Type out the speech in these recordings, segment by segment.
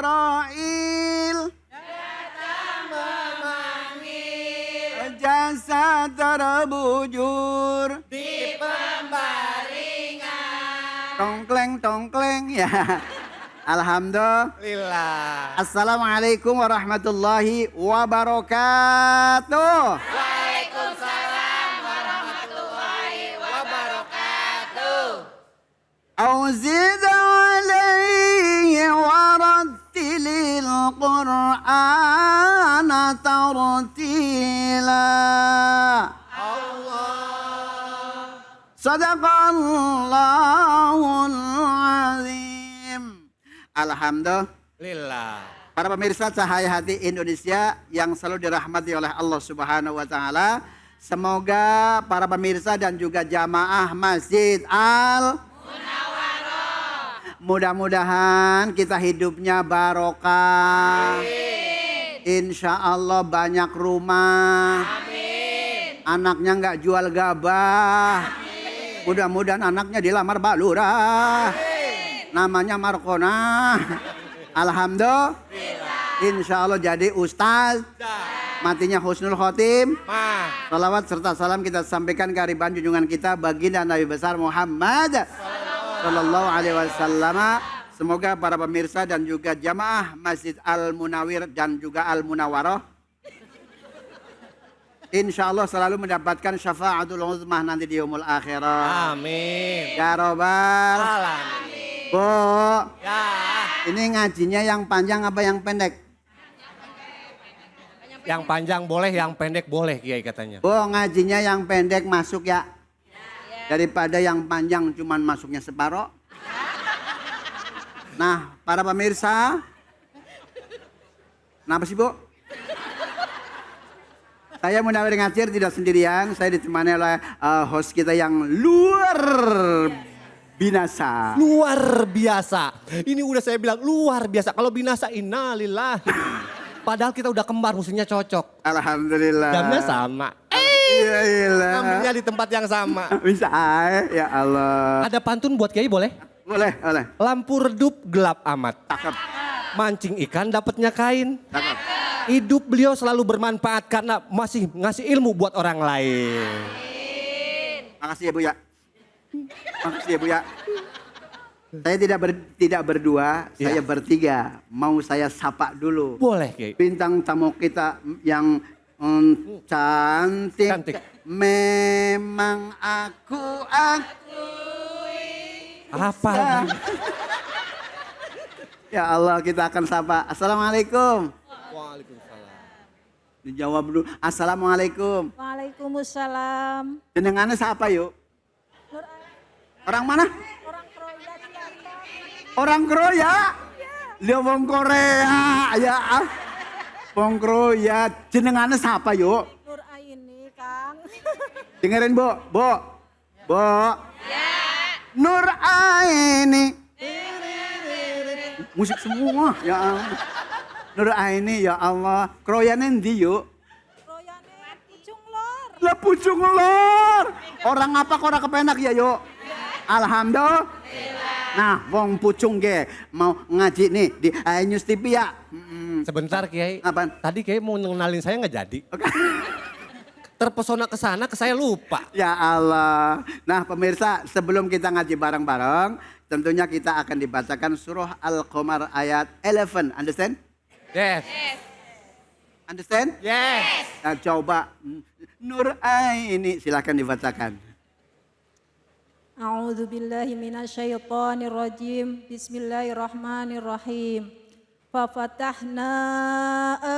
Azrail datang memanggil, jasad terbujur di pembaringan. Tongkleng ya. Alhamdulillah. Assalamualaikum warahmatullahi wabarakatuh. Waalaikumsalam warahmatullahi wabarakatuh. Auzid alaihi warattilil Qur'ana tartila. Allah. Sadaqallahul azim. Alhamdulillah. Para pemirsa Cahaya Hati Indonesia yang selalu dirahmati oleh Allah Subhanahu wa taala, semoga para pemirsa dan juga jamaah Masjid Al Munawwaroh mudah-mudahan kita hidupnya barokah. Insya Allah banyak rumah. Amin. Anaknya nggak jual gabah. Mudah-mudahan anaknya dilamar Mbak Lurah. Namanya Markona. Alhamdulillah. Insya Allah jadi ustaz. Matinya husnul khotim. Salawat serta salam kita sampaikan ke hariban junjungan kita baginda Nabi besar Muhammad Sallallahu Alaihi Wasallam. Semoga para pemirsa dan juga jamaah Masjid Al Munawwir dan juga Al Munawwaroh insya Allah selalu mendapatkan syafaatul uzmah nanti di yaumul akhirah. Amin. Ya Robbal Alamin. Bu, ya. Ini ngajinya yang panjang apa yang pendek? Yang panjang boleh, yang pendek boleh Kiai katanya. Bu, ngajinya yang pendek masuk ya. Daripada yang panjang cuman masuknya separoh. Nah, para pemirsa. Kenapa sih Bu? Saya Munawwir Ngacir tidak sendirian, saya ditemani oleh host kita yang luar binasa. Luar biasa. Ini udah saya bilang luar biasa. Kalau binasa innalillahi. Padahal kita udah kembar musuhnya cocok. Alhamdulillah. Jamnya sama. Ngambilnya di tempat yang sama. Bisa ya Allah. Ada pantun buat Kiai boleh? Boleh. Lampu redup gelap amat. Cakep. Mancing ikan dapatnya kain. Cakep. Hidup beliau selalu bermanfaat karena masih ngasih ilmu buat orang lain. Makasih ya Bu ya. Makasih ya Bu ya. Saya tidak berdua, saya bertiga. Mau saya sapa dulu. Boleh Kiai. Bintang tamu kita yang cantik. Memang aku akui. Apa? Ya Allah, kita akan sapa. Assalamualaikum. Waalaikumsalam. Dijawab dulu. Assalamualaikum. Waalaikumsalam. Jenengannya siapa yuk? Orang mana? Orang Kroya Cianjur. Orang Kroya? Dia wong Korea. Ya. Wong Kroya. Jenengannya siapa yuk? Nur Aini, Kang. Dengerin Bu. Ya. Nur Aini. Musik semua. Ya Allah. Nur Aini ya Allah. Kroyane ndi yuk? Kroyane Pucung Lor. Lah Pucung Lor. Orang apa kok ora kepenak ya yuk? Alhamdulillah. Nah, wong Pucung ge mau ngaji nih di News TV ya. Sebentar Kiai. Apaan? Tadi Kiai mau ngenalin saya nggak jadi. Terpesona ke sana ke saya lupa. Ya Allah. Nah, pemirsa, sebelum kita ngaji bareng-bareng, tentunya kita akan dibacakan surah Al-Qamar ayat 11. Understand? Yes. Understand? Yes. Nah, coba Nur Aini silakan dibacakan. A'udzu billahi minasyaitonir rajim. Bismillahirrahmanirrahim. Fafatahna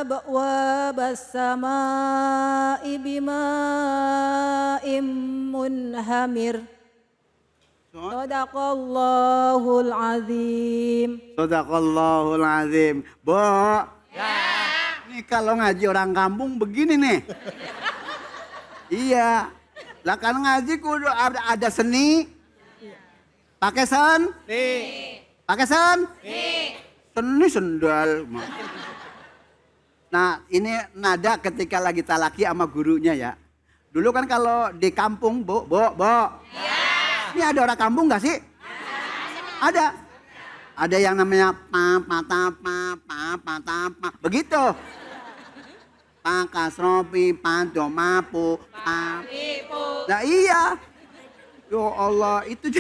abwabas samaa'i bima'im munhamir. Shadaqallahul azim. Shadaqallahul azim. Bu. Ya. Ini kalau ngaji orang kampung begini nih. Iya. Lah kan ngaji kudu ada seni. Pakai sen? Pakai sen? Seni sendal. Nah ini nada ketika lagi talaki sama gurunya ya. Dulu kan kalau di kampung, Bo. Iya. Ini ada orang kampung gak sih? Ada. Ada yang namanya pa. Begitu. Pa kasropi, pa domapu, pa. Nah iya. Ya Allah, itu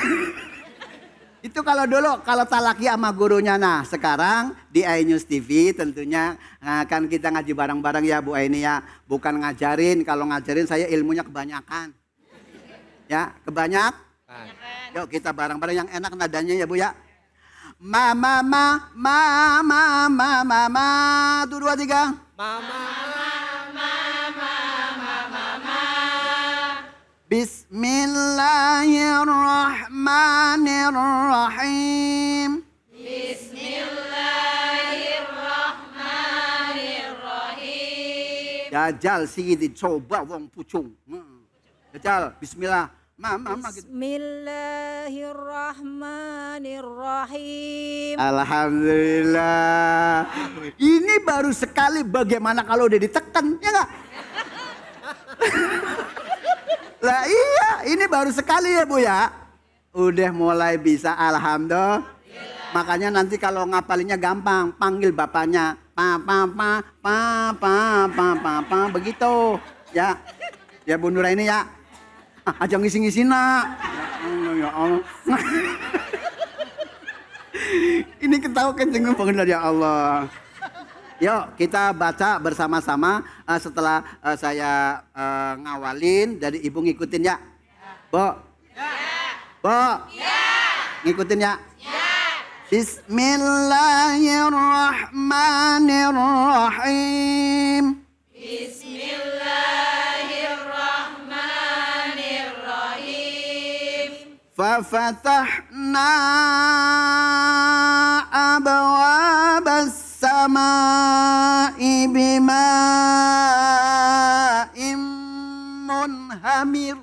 kalau dulu, kalau talaki sama gurunya. Nah sekarang di iNews TV tentunya kan kita ngaji bareng-bareng ya Bu Aini ya. Bukan ngajarin, kalau ngajarin saya ilmunya kebanyakan. Ya, kebanyakan. Yuk kita bareng-bareng yang enak nadanya ya Bu ya. Mama. 1, 2, 3. Bismillahirrahmanirrahim. Dajjal sidi coba wong pucung. Dajjal bismillah. Mama gitu. Bismillahirrahmanirrahim. Alhamdulillah. Ini baru sekali, bagaimana kalau udah ditekan, ya enggak? Lah iya, ini baru sekali ya Bu ya. Udah mulai bisa, alhamdulillah. Makanya nanti kalau ngapalinnya gampang, panggil bapaknya. Pa, begitu. Ya. Ya Bu Nuraini ya. Aja ngisi-ngisi nak. Ya Allah. Ini ketawa kenceng banget ya Allah. Yuk kita baca bersama-sama setelah saya ngawalin, dari Ibu ngikutin ya. Bo. Bo. Ngikutin ya. Bismillahirrahmanirrahim. ففتحنا أبواب السماء بماء منهمر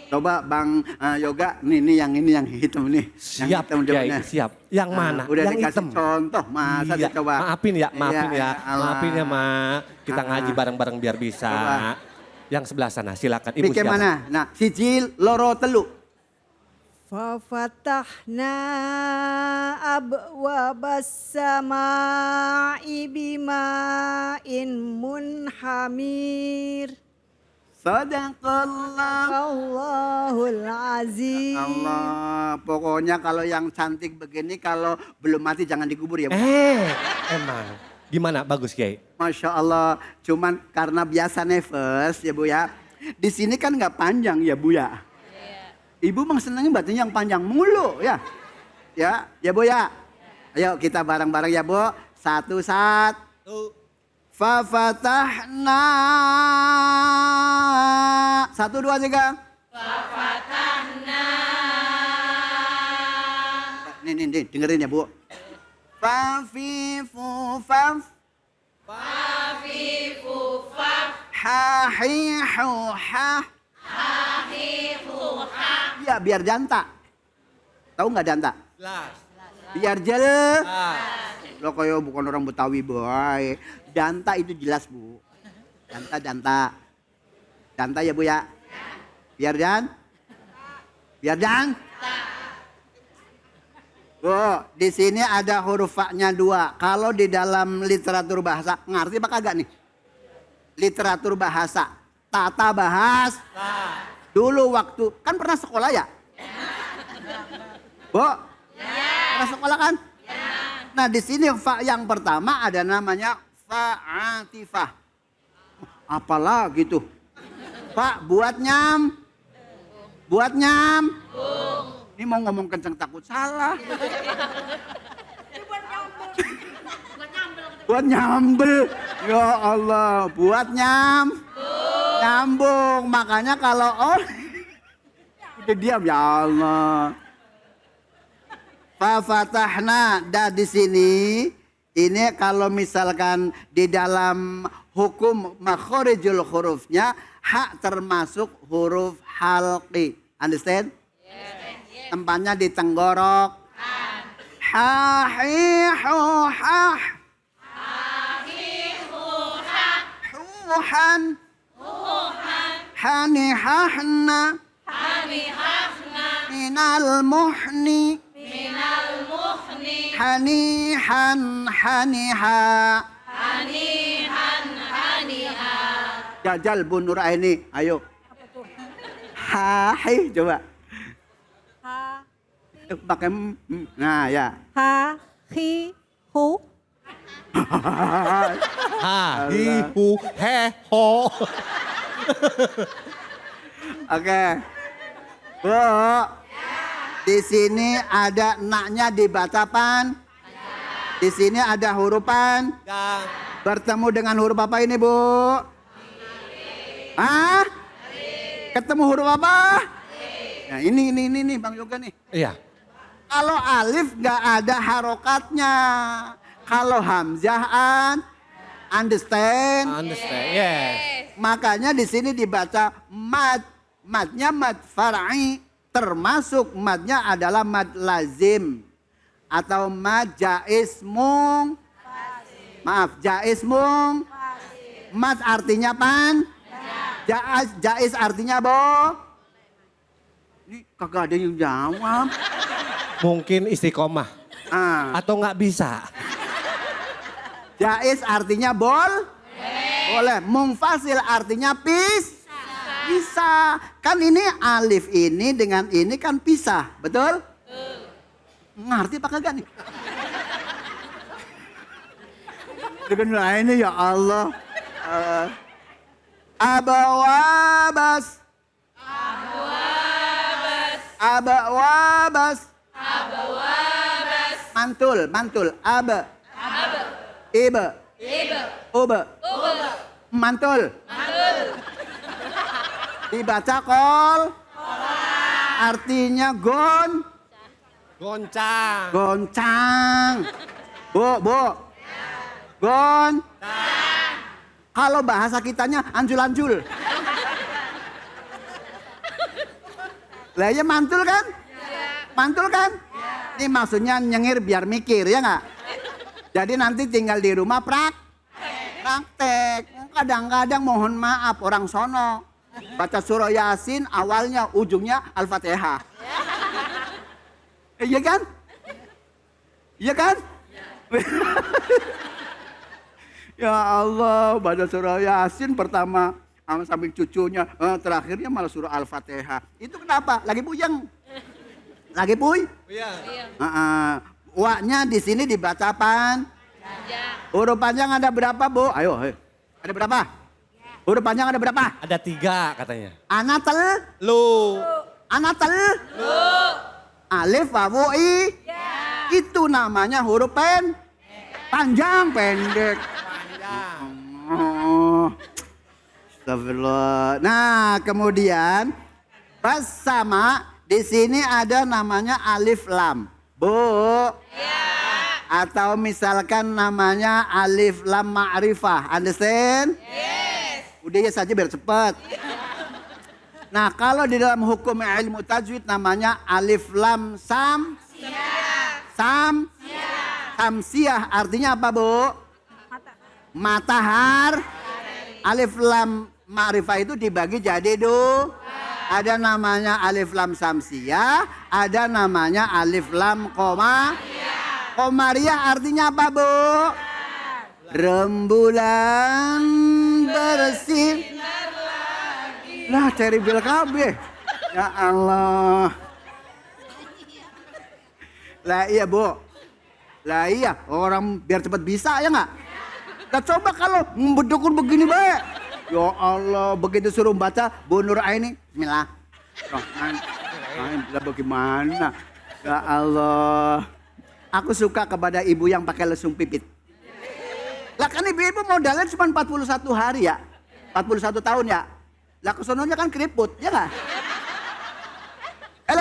Coba Bang Yoga, ini yang hitam nih. Siap, yang hitam Kiai, siap. Yang mana? Udah yang dikasih hitam. contoh, masa Iya. coba. Maafin ya. Allah. Maafin ya, Mak. Kita ngaji bareng-bareng biar bisa. Coba. Yang sebelah sana, silakan Ibu. Pikir mana? Nah, sijil, loro, telu. Fafatahna abwabas sama'i bima'in munhamir. Sadaqallah. Allahul azim. Allah, pokoknya kalau yang cantik begini kalau belum mati jangan dikubur ya Bu. Emang. Gimana? Bagus, Kiai? Masya Allah, cuman karena biasa nefes ya Bu ya. Di sini kan nggak panjang ya Bu ya. Ibu mah senangnya batunya yang panjang mulu ya. Ya Bu ya. Ayo kita bareng-bareng ya Bu. 1, 1. Fafatahna 1, 2, 3. Fafatahna. Nih dengerin ya Bu. Fafifu faf. Fafifu faf. Hahihu hah. Hahihu hah. Ya biar janta. Tahu nggak janta? Biar jelas. Lo kayak bukan orang Betawi boy. Danta itu jelas Bu. Danta. Danta ya Bu ya. Biar dan. Bu, di sini ada huruf fa-nya 2. Kalau di dalam literatur bahasa, ngerti apa kagak nih? Literatur bahasa, tata bahasa. Dulu waktu, kan pernah sekolah ya? Bu? Pernah sekolah kan? Nah di sini fa yang pertama ada namanya fa'atifah. Apalah gitu. Pak buat nyam. Ini mau ngomong kenceng takut salah. Buat nyambel. Ya Allah, buat nyambung. Makanya kalau udah diam ya Allah. Fafatahna, di sini ini kalau misalkan di dalam hukum makhorijul hurufnya hak termasuk huruf halqi. Understand? Tempatnya di tenggorok. Ha hi hu ha. nuhan hanihahna minal muhni hanihan haniha Jajal Bu Nuraini, ayo. Hai, coba. Ha, Pakai nah ya. ha, hi, hu. Ha, hi, hu, he, ho. Oke. Bu, di sini ada naknya dibaca pan. Di sini ada hurupan. Ya. Bertemu dengan huruf apa ini, Bu? Hah? Ketemu huruf apa? Nah, ini Bang Yoga nih. Iya. Kalau alif nggak ada harokatnya. Kalau hamzah understand. Understand, yes. Makanya di sini dibaca mad. Madnya mad far'i. Termasuk madnya adalah mad lazim. Atau mad jaiz mung. Maaf, jaiz mung. Mad artinya pan. Jaiz artinya bo. Ini kagak ada yang jawab. Mungkin istiqomah. Ah. Atau nggak bisa. Jaiz artinya bol. Boleh. Mungfasil artinya bisa. Kan ini alif ini dengan ini kan pisah. Betul? Ngerti apa kagak nih? Dengan ini ya Allah. Abawabas. Mantul. Aba. Iba. Uba. Mantul. Dibaca kol. Artinya Goncang. goncang. Bu. Kalau bahasa kitanya anjul-anjul. Lah ya mantul kan? Mantul kan? Ini maksudnya nyengir biar mikir ya nggak? Jadi nanti tinggal di rumah praktek. Kadang-kadang mohon maaf orang sono. Baca surah Yasin awalnya ujungnya Al-Fatihah. Iya kan? Iya kan? Ya Allah, baca surah Yasin pertama sama samping cucunya, terakhirnya malah surah Al-Fatihah. Itu kenapa? Lagi puyeng. Lagi puy? Iya. Wa-nya di sini dibaca apaan? Huruf panjang ada berapa, Bu? Ayo. Ada berapa? Huruf panjang ada berapa? Ada 3 katanya. Anatel, Lu. anatel. Alif, wawu, i. Itu namanya huruf panjang, pendek. Oh, astagfirullah. Nah, kemudian pas sama di sini ada namanya alif lam. Bu. Atau misalkan namanya alif lam ma'rifah. Understand? Yes. Udah ya saja biar cepat. Nah, kalau di dalam hukum ilmu tajwid namanya alif lam samsiah. Artinya apa, Bu? Matahar. Alif lam ma'rifah itu dibagi jadi ada namanya alif lam samsiah, ada namanya alif lam komariah. Artinya apa, Bu? Rembulan bersih. Lah cari bil kabeh. Ya Allah. Lah iya, Bu. Lah iya, orang biar cepat bisa ya nggak? Nah, coba kalau bedukun begini baik. Ya Allah, begitu suruh baca Bu Nuraini, bismillah. Bagaimana? Ya Allah. Aku suka kepada ibu yang pakai lesung pipit. Lah kan ibu-ibu modalnya cuma 41 hari ya. 41 tahun ya. Lah kesononya kan keriput, ya nggak?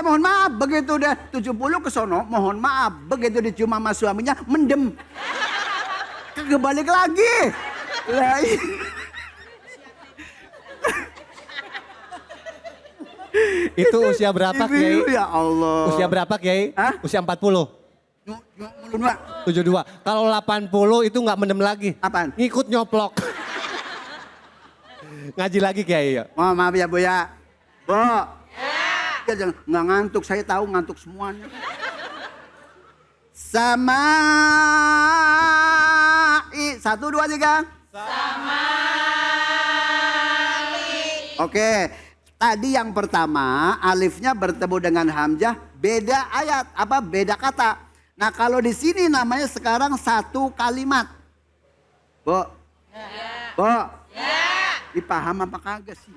Mohon maaf, begitu udah 70 kesono, mohon maaf, begitu dicium sama suaminya, mendem. Kagak balik lagi. Lah, Itu usia berapa, Kiai? Ya Allah. Usia berapa, Kiai? Hah? Usia 40. 72. Kalau 80 itu nggak mendem lagi. Apaan? Ngikut nyoplok. Ngaji lagi Kiai ya. Oh, maaf ya Bu ya. Bu. Ya. Jangan nggak ngantuk, saya tahu ngantuk semuanya. Sama. 1, 2, 3. Sama. Oke. Tadi yang pertama alifnya bertemu dengan hamzah beda ayat apa beda kata. Nah kalau di sini namanya sekarang satu kalimat. Bu. Ya. Bu. Ya. Dipaham apa kagak sih?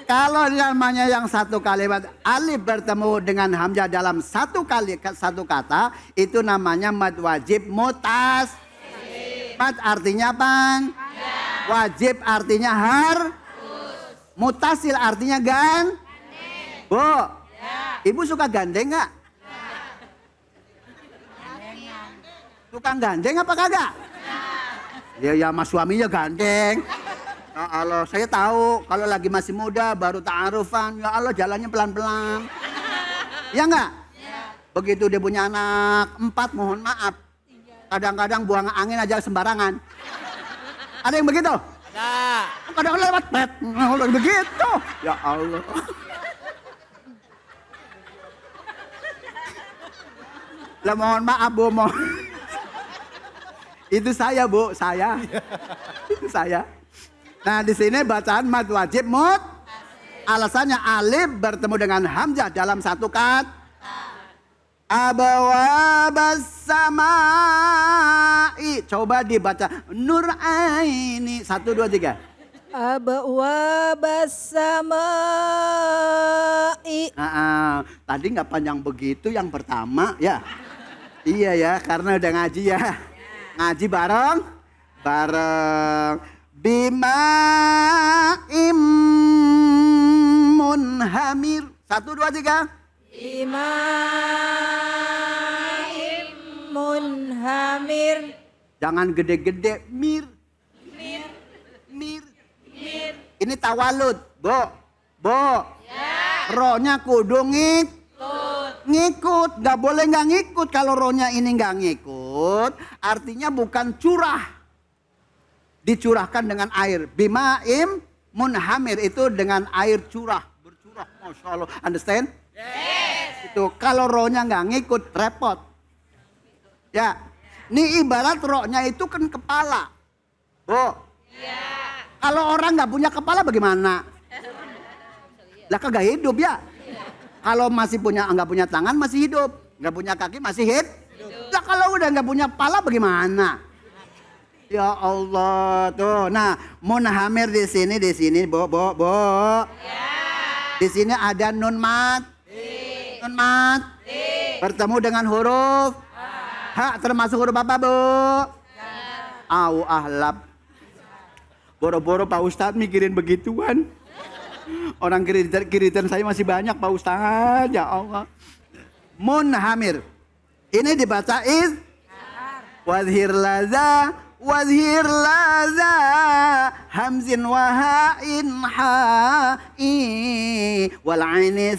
Kalau namanya yang satu kalimat alif bertemu dengan hamzah dalam satu kata itu namanya mad wajib mutas. Mad artinya apa? Wajib artinya mutasil artinya Bu, Ibu suka gandeng nggak? Suka gandeng apa kagak? Ya sama suaminya gandeng. Ya Allah, saya tahu kalau lagi masih muda baru ta'arufan, ya Allah jalannya pelan-pelan. Ya enggak? Begitu dia punya anak 4, mohon maaf. Kadang-kadang buang angin aja sembarangan. Ada yang begitu? Ada. Kadang lewat pet, begitu. Ya Allah. Lah mohon maaf Bu, itu saya Bu, saya. Itu saya. Nah di sini bacaan mad wajib alasannya alif bertemu dengan hamzah dalam satu kata. Abawabas samai. Coba dibaca nur aini 1, 2, 3. Abawabas samai. Tadi nggak panjang begitu yang pertama ya. Iya ya karena udah ngaji ya. Ngaji bareng. Bima munhamir 1, 2, 3. Bima munhamir. Jangan gede-gede mir. Ini tawalud Bu. Ya. Rohnya kudu ngikut. Gak boleh gak ngikut. Kalau rohnya ini gak ngikut artinya bukan curah. Dicurahkan dengan air. Bimaim munhamir itu dengan air curah. Bercurah. Masya Allah. Understand? Yes. Itu kalau rohnya nggak ngikut repot. Ya. Ini ibarat rohnya itu kan kepala. Bu. Ya. Kalau orang nggak punya kepala bagaimana? Lah kagak hidup ya. Kalau masih nggak punya tangan masih hidup. Nggak punya kaki masih hidup. Lah kalau udah nggak punya kepala bagaimana? Ya Allah tuh. Nah, munhamir di sini Bu. Ya. Di sini ada nun mat. Nun mat. Bertemu dengan huruf ha termasuk huruf apa, Bu? Ya. Ahlab. Boro-boro Pak Ustadz mikirin begituan. Orang kiritan saya masih banyak Pak Ustadz. Ya Allah. Munhamir. Ini dibaca wadhir laza hamzin wahain ha'i wal aini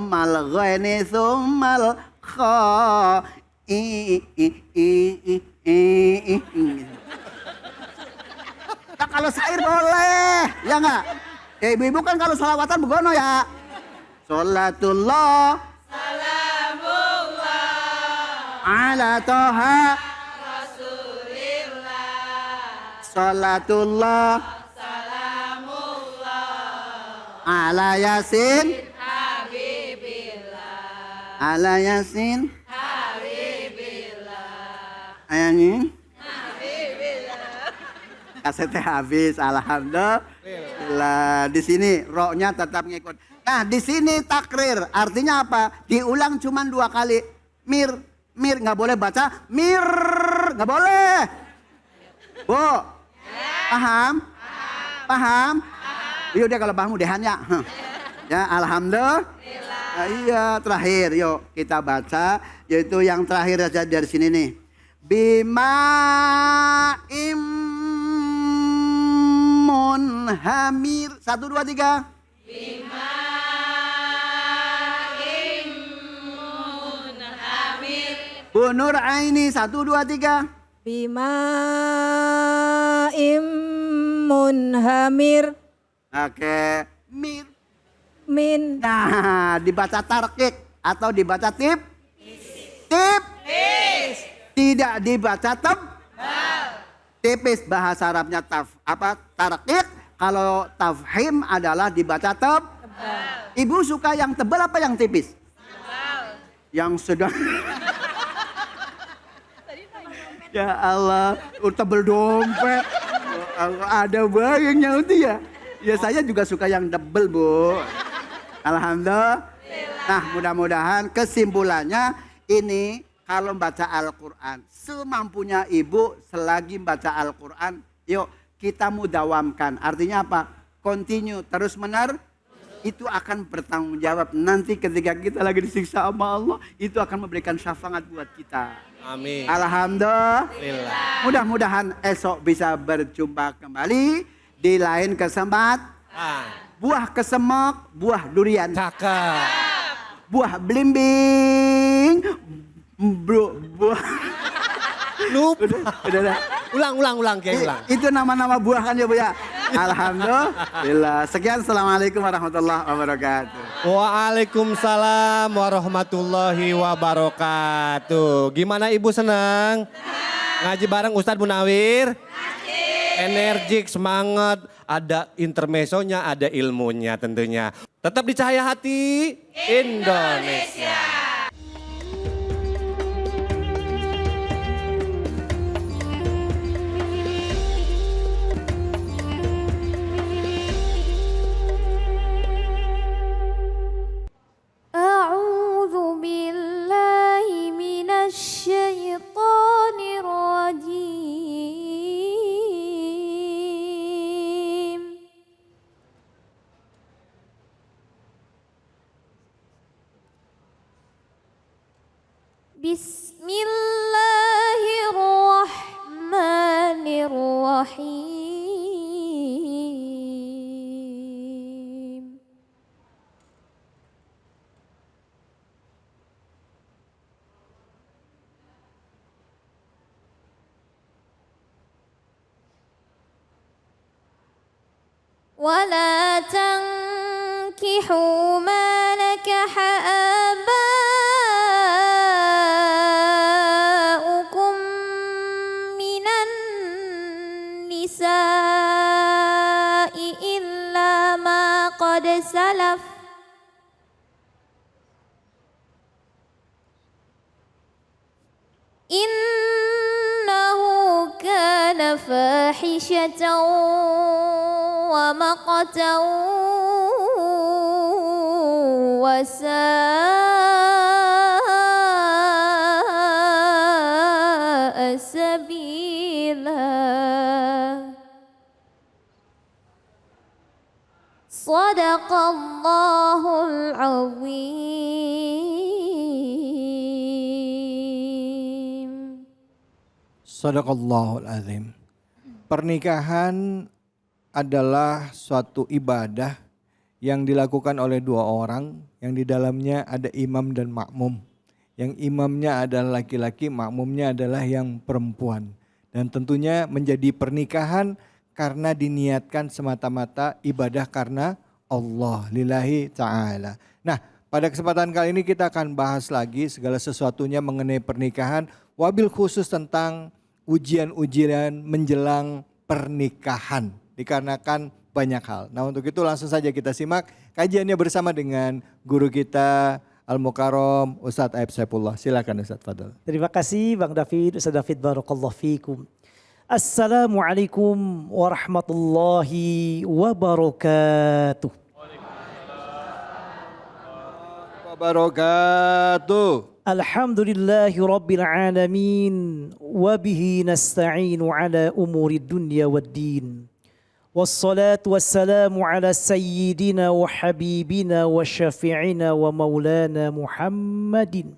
mal ghaini mal kha Nah, kalau syair boleh ya enggak? Ibu-ibu kan kalau sholawatan begono ya. Sholatullah ala toha rasulillah. Salatullah salamullah ala yasin habibillah. Ala yasin habibillah. Ayani habibillah. Kasetnya habis, alhamdulillah. Di sini rohnya tetap ngikut. Nah di sini takrir artinya apa? Diulang cuma 2 kali. Mir nggak boleh baca mir, nggak boleh. Bu, paham? Yaudah kalau paham udahan ya. Ya alhamdulillah. Nah, iya terakhir yuk kita baca yaitu yang terakhir aja dari sini nih. Bima munhamir 1, 2, 3. Bima Bu Nur Aini, 1, 2, 3. Bima'im munhamir. Oke, mir. Min. Nah, dibaca tarkik atau dibaca tip? Tip. Tidak dibaca tipis. Bahasa Arabnya tarkik. Kalau tafhim adalah dibaca Ibu suka yang tebal apa yang tipis? Yang sedang. Ya Allah, tebel dompet. Ada bayangnya itu ya. Ya saya juga suka yang tebel, Bu. Alhamdulillah. Nah, mudah-mudahan kesimpulannya ini kalau baca Al-Quran semampunya ibu selagi baca Al-Quran, yuk kita mudawamkan. Artinya apa? Continue, terus menerus. Itu akan bertanggung jawab nanti ketika kita lagi disiksa sama Allah, itu akan memberikan syafaat buat kita. Amin. Alhamdulillah. Mudah-mudahan esok bisa berjumpa kembali di lain kesempatan. Buah kesemek, buah durian, Cakep. buah belimbing, buah. Lupa. Udah. Ulang, Kiai, ulang. Itu nama-nama buah kan ya Bu ya. Alhamdulillah. Sekian, assalamualaikum warahmatullahi wabarakatuh. Waalaikumsalam warahmatullahi wabarakatuh. Gimana Ibu senang? Ngaji bareng Ustadz Munawir? Energik, semangat, ada intermezzonya, ada ilmunya tentunya. Tetap di Cahaya Hati Indonesia. A'udzu billahi minasy syaithanir rajim. Bismillahirrahmanirrahim. ولا تنكحوا ما نكح آباؤكم من النساء إلا ما قد سلف إنه كان فاحشة ومقتا وساء سبيلا صدق الله العظيم. Sadaqallahul azim. Pernikahan adalah suatu ibadah yang dilakukan oleh dua orang yang di dalamnya ada imam dan makmum. Yang imamnya adalah laki-laki, makmumnya adalah yang perempuan. Dan tentunya menjadi pernikahan karena diniatkan semata-mata ibadah karena Allah lillahi ta'ala. Nah, pada kesempatan kali ini kita akan bahas lagi segala sesuatunya mengenai pernikahan, wabil khusus tentang ujian-ujian menjelang pernikahan. Dikarenakan banyak hal. Nah, untuk itu langsung saja kita simak kajiannya bersama dengan guru kita Al-Mukarram Ustadz Aib Saifullah. Silakan Ustadz Fadl. Terima kasih Bang David, Ustaz David, barakallahu fikum. Assalamualaikum warahmatullahi wabarakatuh. Wabarakatuh. Alhamdulillahi rabbil alamin wa bihi nasta'inu ala umuri dunya waddin. Wassalatu wassalamu ala sayyidina wa habibina wa syafi'ina wa maulana Muhammadin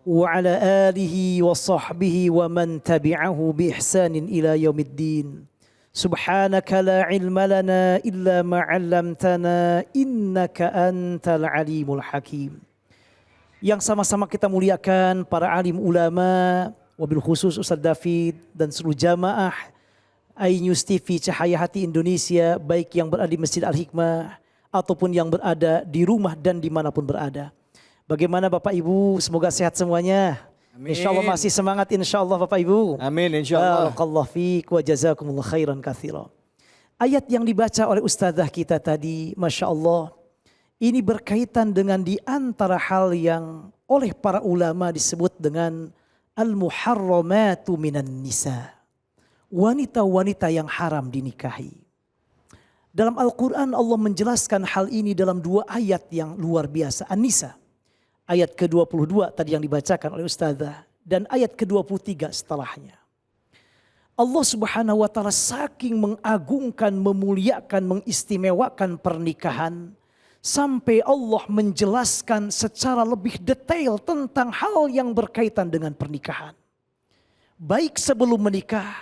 wa ala alihi wa sahbihi wa man tabi'ahu bi ihsanin ila yaumiddin. Subhanaka la ilma lana illa ma 'allamtana innaka antal alimul hakim. yang sama-sama kita muliakan para alim ulama, wabil khusus Ustadz David dan seluruh jamaah iNews TV Cahaya Hati Indonesia, baik yang berada di Masjid Al-Hikmah ataupun yang berada di rumah dan dimanapun berada. Bagaimana Bapak Ibu, semoga sehat semuanya. Amin. Insya Allah masih semangat insya Allah Bapak Ibu. Amin insya Allah. Barakallahu fiik wa jazakumullah khairan katsira. Ayat yang dibaca oleh ustazah kita tadi, Masya Allah, ini berkaitan dengan di antara hal yang oleh para ulama disebut dengan al-muharramatu minan nisa. Wanita-wanita yang haram dinikahi. Dalam Al-Quran Allah menjelaskan hal ini dalam 2 ayat yang luar biasa. An-Nisa ayat ke-22 tadi yang dibacakan oleh ustazah dan ayat ke-23 setelahnya. Allah Subhanahu wa taala saking mengagungkan, memuliakan, mengistimewakan pernikahan sampai Allah menjelaskan secara lebih detail tentang hal yang berkaitan dengan pernikahan. Baik sebelum menikah,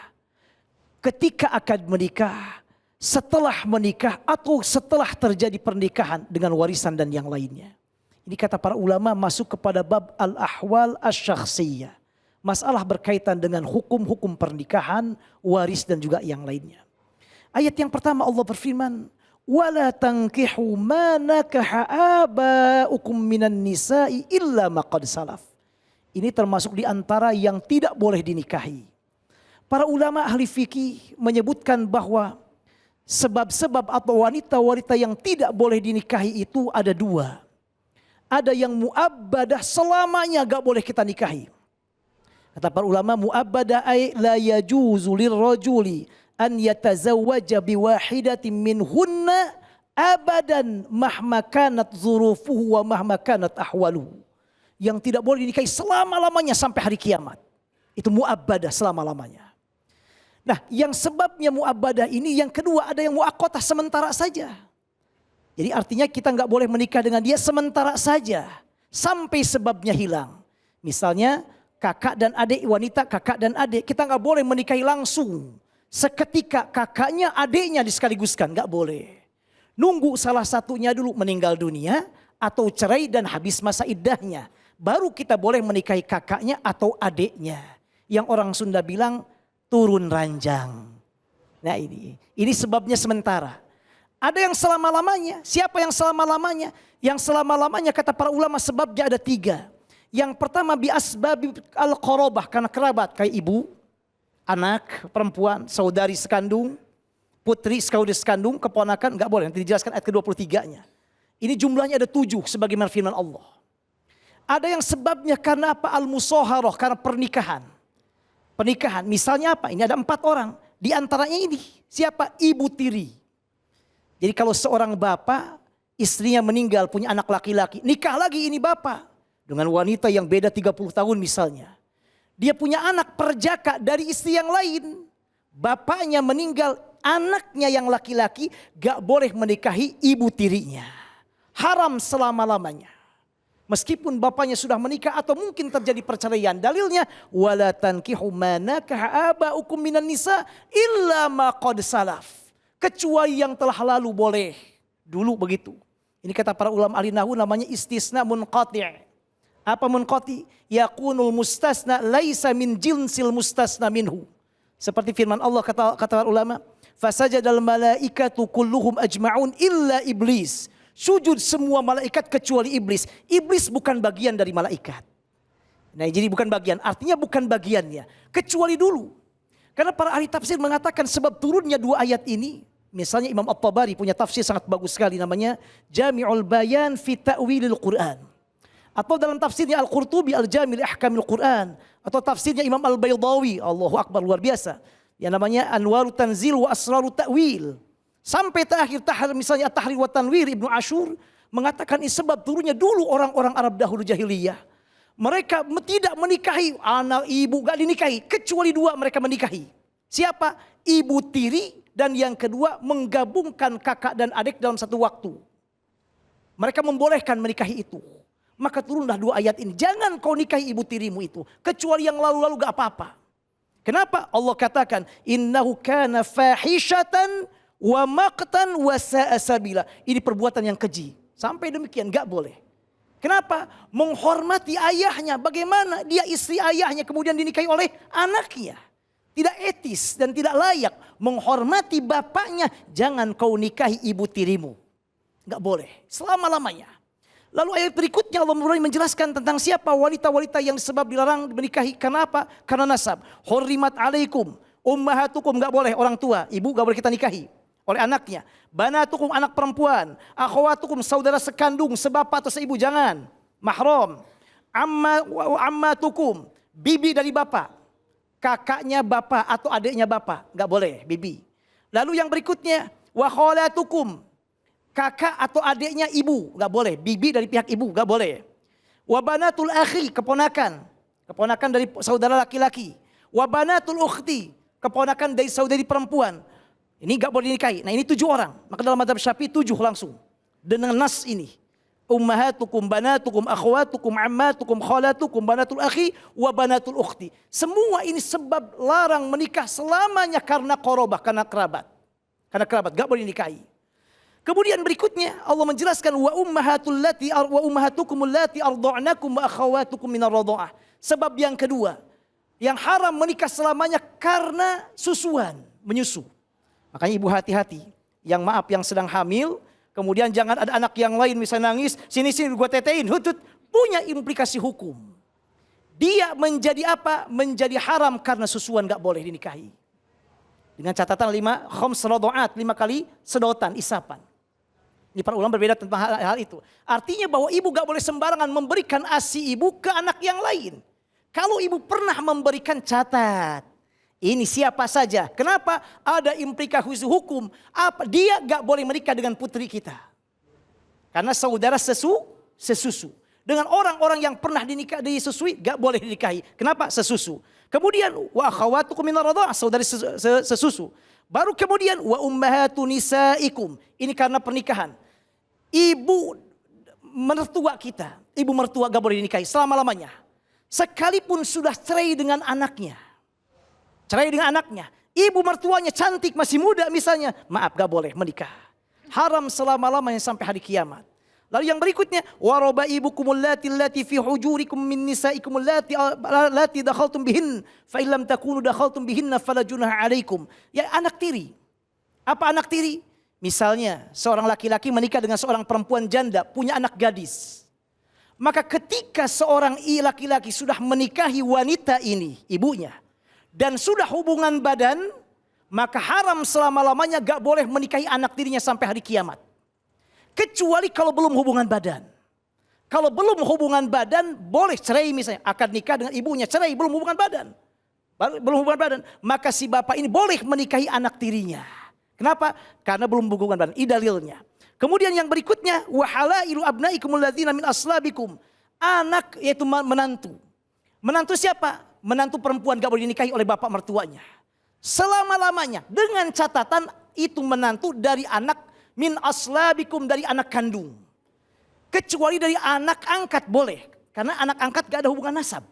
ketika akan menikah, setelah menikah atau setelah terjadi pernikahan dengan warisan dan yang lainnya. Ini kata para ulama masuk kepada bab al-ahwal asy-syakhsiyah. Masalah berkaitan dengan hukum-hukum pernikahan, waris dan juga yang lainnya. Ayat yang pertama Allah berfirman, "Wala tankihu ma nakaha aba'ukum minan nisa'i illa ma qad salaf." Ini termasuk di antara yang tidak boleh dinikahi. Para ulama ahli fikih menyebutkan bahwa sebab-sebab atau wanita-wanita yang tidak boleh dinikahi itu ada 2. Ada yang mu'abbadah selamanya gak boleh kita nikahi. Kata para ulama mu'abbadah ay la yajuzu lirrajuli an yatazawwaja biwahidatin minhunna abadan mahma kanat zurufuhu wa mahma kanat ahwaluhu. Yang tidak boleh dinikahi selama-lamanya sampai hari kiamat. Itu mu'abbadah selama-lamanya. Nah yang sebabnya mu'abbadah ini yang kedua ada yang mu'aqqatah sementara saja. Jadi artinya kita nggak boleh menikah dengan dia sementara saja. Sampai sebabnya hilang. Misalnya kakak dan adik, wanita kakak dan adik. Kita nggak boleh menikahi langsung. Seketika kakaknya adiknya disekaligus,kan nggak boleh. Nunggu salah satunya dulu meninggal dunia. Atau cerai dan habis masa iddahnya. Baru kita boleh menikahi kakaknya atau adiknya. Yang orang Sunda bilang turun ranjang. Nah ini sebabnya sementara. Ada yang selama-lamanya. Siapa yang selama-lamanya? Yang selama-lamanya kata para ulama sebabnya ada 3. Yang pertama bi asbabi al-qarabah, karena kerabat kayak ibu, anak, perempuan, saudari sekandung, putri saudari sekandung, keponakan, enggak boleh. Nanti dijelaskan ayat ke-23-nya. Ini jumlahnya ada 7 sebagaimana firman Allah. Ada yang sebabnya karena apa? Al-musaharah, karena pernikahan. Pernikahan, misalnya apa? Ini ada 4 orang. Di antaranya ini, siapa? Ibu tiri. Jadi kalau seorang bapak, istrinya meninggal, punya anak laki-laki, nikah lagi ini bapak. Dengan wanita yang beda 30 tahun misalnya. Dia punya anak perjaka dari istri yang lain. Bapaknya meninggal, anaknya yang laki-laki gak boleh menikahi ibu tirinya. Haram selama-lamanya. Meskipun bapaknya sudah menikah atau mungkin terjadi perceraian. Dalilnya, wala tankihu ma nakaha aba'ukum minan nisa illa ma qad salaf. Kecuali yang telah lalu boleh. Dulu begitu. Ini kata para ulama ahli nahwu namanya istisna munqati'. Apa munqati? Yakunul mustasna laisa min jinsil mustasna minhu. Seperti firman Allah kata para ulama. Fasajadal malaikatu kulluhum ajma'un illa iblis. Sujud semua malaikat kecuali iblis. Iblis bukan bagian dari malaikat. Nah jadi bukan bagian. Artinya bukan bagiannya. Kecuali dulu. Karena para ahli tafsir mengatakan sebab turunnya 2 ayat ini. Misalnya Imam At-Tabari punya tafsir sangat bagus sekali namanya Jami'ul Bayan fi Ta'wilil Quran. Atau dalam tafsirnya Al-Qurtubi Al-Jami' li Ahkamil Quran. Atau tafsirnya Imam Al-Baydawi, Allahu Akbar luar biasa. Yang namanya Anwarut Tanzil wa Asrarut Ta'wil. Sampai terakhir misalnya At-Tahrir wa Tanwir Ibnu Ashur mengatakan ini sebab turunnya dulu orang-orang Arab dahulu jahiliyah. Mereka tidak menikahi anak ibu, gak dinikahi. Kecuali 2 mereka menikahi. Siapa? Ibu tiri. Dan yang kedua menggabungkan kakak dan adik dalam satu waktu. Mereka membolehkan menikahi itu. Maka turunlah 2 ayat ini. Jangan kau nikahi ibu tirimu itu. Kecuali yang lalu-lalu gak apa-apa. Kenapa? Allah katakan. Innahu kana fahishatan wa maqtan wa sa'a sabila. Ini perbuatan yang keji. Sampai demikian gak boleh. Kenapa? Menghormati ayahnya. Bagaimana dia istri ayahnya kemudian dinikahi oleh anaknya. Tidak etis dan tidak layak. Menghormati bapaknya. Jangan kau nikahi ibu tirimu. Gak boleh. Selama-lamanya. Lalu ayat berikutnya Allah mulai menjelaskan tentang siapa wanita-wanita yang sebab dilarang menikahi. Kenapa? Karena nasab. Hurrimat alaikum. Ummahatukum, gak boleh orang tua. Ibu gak boleh kita nikahi oleh anaknya. Banatukum, anak perempuan. Akhwatukum, saudara sekandung, sebapak atau seibu, jangan. Mahram. Ammatukum, bibi dari bapak. Kakaknya bapak atau adiknya bapak. Gak boleh, bibi. Lalu yang berikutnya. Wa khalatukum, kakak atau adiknya ibu. Gak boleh, bibi dari pihak ibu, gak boleh. Wa banatul akhi, keponakan. Keponakan dari saudara laki-laki. Wa banatul ukhti, keponakan dari saudari perempuan. Ini gak boleh dinikahi. Nah ini 7 orang. Maka dalam mazhab Syafi'i 7 langsung. Dengan nas ini. Ummahatukum, banatukum, akhwatukum, ammatukum, khalatukum, banatul akhi, wa banatul ukhti. Semua ini sebab larang menikah selamanya karena korobah, karena kerabat. Karena kerabat, gak boleh dinikahi. Kemudian berikutnya Allah menjelaskan wa ummahatukum allati arda'nakum wa akhawatukum minar radha'ah. Sebab yang kedua, yang haram menikah selamanya karena susuan, menyusu. Makanya ibu hati-hati, yang maaf yang sedang hamil, kemudian jangan ada anak yang lain misalnya nangis, sini-sini gue tetein, hutut, punya implikasi hukum. Dia menjadi apa? Menjadi haram karena susuan, gak boleh dinikahi. Dengan catatan 5 khams radha'at, 5 kali sedotan, isapan. Ini para ulama berbeda tentang hal itu. Artinya bahwa ibu gak boleh sembarangan memberikan ASI ibu ke anak yang lain. Kalau ibu pernah memberikan, catat. Ini siapa saja. Kenapa? Ada implikasi hukum. Apa? Dia gak boleh menikah dengan putri kita. Karena saudara sesusu. Dengan orang-orang yang pernah disusui gak boleh dinikahi. Kenapa? Sesusu. Kemudian wa akhawatukum minar radha'ah, saudari sesusu. Baru kemudian wa ummahatu nisaikum. Ini karena pernikahan. Ibu mertua kita, ibu mertua gak boleh dinikahi selama-lamanya. Sekalipun sudah cerai dengan anaknya. Cerai dengan anaknya. Ibu mertuanya cantik, masih muda misalnya. Maaf, gak boleh menikah. Haram selama-lamanya sampai hari kiamat. Lalu yang berikutnya. Warabaibukumul lati fi hujurikum min nisaikumul lati dakhaltum bihin. Fa illam takunu dakhaltum bihinna fala junaha alaikum. Ya anak tiri. Apa anak tiri? Misalnya seorang laki-laki menikah dengan seorang perempuan janda. Punya anak gadis. Maka ketika seorang laki-laki sudah menikahi wanita ini, ibunya. Dan sudah hubungan badan, maka haram selama-lamanya gak boleh menikahi anak tirinya sampai hari kiamat. Kecuali kalau belum hubungan badan. Kalau belum hubungan badan, boleh cerai misalnya. Akan nikah dengan ibunya, cerai, belum hubungan badan. Belum hubungan badan. Maka si bapak ini boleh menikahi anak tirinya. Kenapa? Karena belum hubungan badan. Ini dalilnya. Kemudian yang berikutnya. Wahalailu abnaikumul ladzina min aslabikum. Anak yaitu menantu. Menantu siapa? Menantu perempuan gak boleh dinikahi oleh bapak mertuanya. Selama-lamanya. Dengan catatan itu menantu dari anak min aslabikum, dari anak kandung. Kecuali dari anak angkat boleh. Karena anak angkat gak ada hubungan nasab.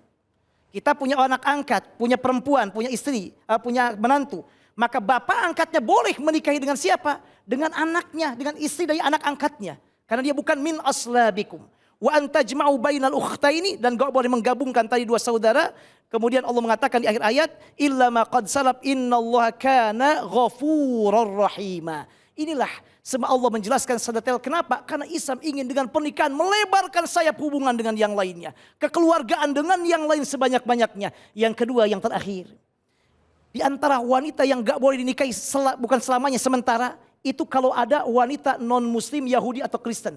Kita punya anak angkat, punya perempuan, punya istri, punya menantu. Maka bapak angkatnya boleh menikahi dengan siapa? Dengan anaknya, dengan istri dari anak angkatnya. Karena dia bukan min aslabikum. Wa antajma'u bainal ukhtaini, dan gak boleh menggabungkan tadi dua saudara. Kemudian Allah mengatakan di akhir ayat, illa ma qad salaf innallaha kana ghafurar rahima. Inilah sebab Allah menjelaskan sedetail kenapa? Karena Islam ingin dengan pernikahan melebarkan sayap hubungan dengan yang lainnya. Kekeluargaan dengan yang lain sebanyak-banyaknya. Yang kedua, yang terakhir. Di antara wanita yang gak boleh dinikahi bukan selamanya, sementara. Itu kalau ada wanita non-muslim, Yahudi atau Kristen.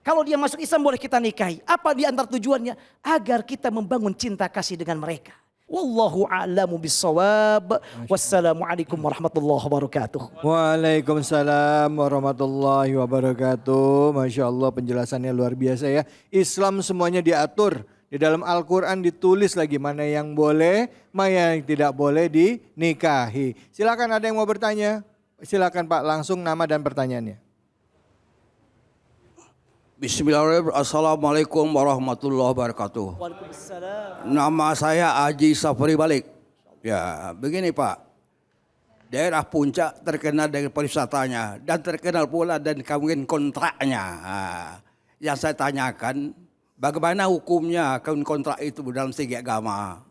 Kalau dia masuk Islam boleh kita nikahi. Apa di antara tujuannya? Agar kita membangun cinta kasih dengan mereka. Wallahu a'lamu bissawab. Wassalamualaikum warahmatullahi wabarakatuh. Waalaikumsalam warahmatullahi wabarakatuh. Masya Allah, penjelasannya luar biasa ya. Islam semuanya diatur. Di dalam Al-Quran ditulis lagi mana yang boleh, mana yang tidak boleh dinikahi. Silakan, ada yang mau bertanya? Silakan Pak, langsung nama dan pertanyaannya. Bismillahirrahmanirrahim. Assalamualaikum warahmatullahi wabarakatuh. Waalaikumsalam. Nama saya Haji Safari Balik. Ya, begini Pak. Daerah Puncak terkenal dengan pariwisatanya dan terkenal pula dengan kawin kontraknya. yang saya tanyakan, bagaimana hukumnya kawin kontrak itu dalam segi agama?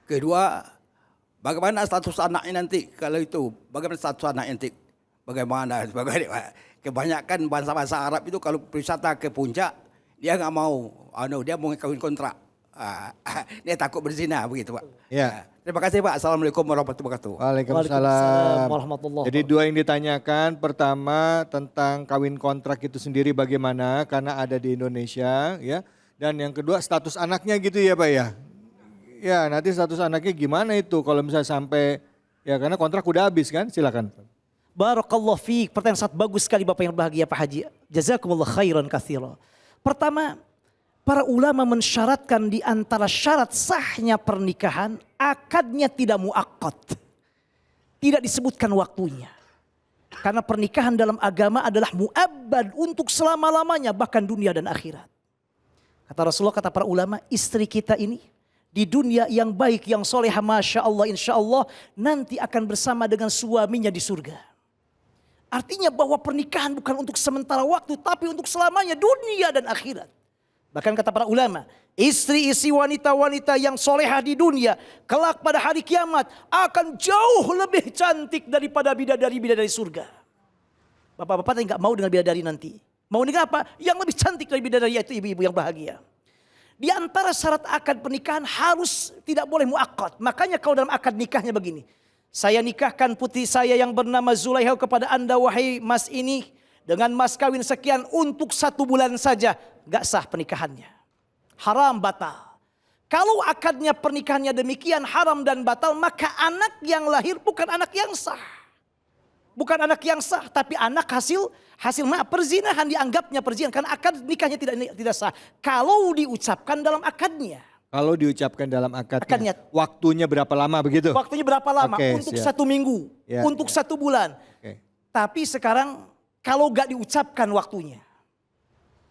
Kedua, bagaimana status anaknya nanti kalau itu? Bagaimana status anak nanti? Bagaimana? Kebanyakan bangsa-bangsa Arab itu kalau wisata ke puncak, dia nggak mau, dia mau kawin kontrak. Dia takut berzina begitu Pak. Ya. Terima kasih Pak. Assalamualaikum warahmatullahi wabarakatuh. Waalaikumsalam. warahmatullahi Jadi dua yang ditanyakan, pertama tentang kawin kontrak itu sendiri bagaimana karena ada di Indonesia ya. Dan yang kedua status anaknya gitu ya Pak ya. Ya nanti status anaknya gimana itu kalau misalnya sampai ya karena kontrak udah habis kan, silakan. Barakallahu fiik. Pertanyaan sangat bagus sekali Bapak yang bahagia Pak Haji. Jazakumullah khairan katsira. Pertama, para ulama mensyaratkan di antara syarat sahnya pernikahan, akadnya tidak muakkad. Tidak disebutkan waktunya. Karena pernikahan dalam agama adalah muabbad untuk selama-lamanya, bahkan dunia dan akhirat. Kata Rasulullah, kata para ulama, istri kita ini di dunia yang baik, yang soleha, Masya Allah, Insya Allah, nanti akan bersama dengan suaminya di surga. Artinya bahwa pernikahan bukan untuk sementara waktu, tapi untuk selamanya dunia dan akhirat. Bahkan kata para ulama, istri-istri wanita-wanita yang soleha di dunia, kelak pada hari kiamat akan jauh lebih cantik daripada bidadari-bidadari surga. Bapak-bapak yang gak mau dengan bidadari nanti. Mau dengan apa? Yang lebih cantik dari bidadari, yaitu ibu-ibu yang bahagia. Di antara syarat akad pernikahan harus tidak boleh muakkad. Makanya kalau dalam akad nikahnya begini. Saya nikahkan putri saya yang bernama Zulaiha kepada anda wahai mas ini. Dengan mas kawin sekian untuk 1 bulan saja. Gak sah pernikahannya. Haram, batal. Kalau akadnya pernikahannya demikian haram dan batal. Maka anak yang lahir bukan anak yang sah. Bukan anak yang sah. Tapi anak hasil perzinahan, dianggapnya perzinahan. Karena akad nikahnya tidak sah. Kalau diucapkan dalam akadnya. Kalau diucapkan dalam akadnya, waktunya berapa lama begitu? Waktunya berapa lama? Oke, untuk siap. 1 minggu, Ya, untuk 1 bulan. Oke. Tapi sekarang kalau gak diucapkan waktunya.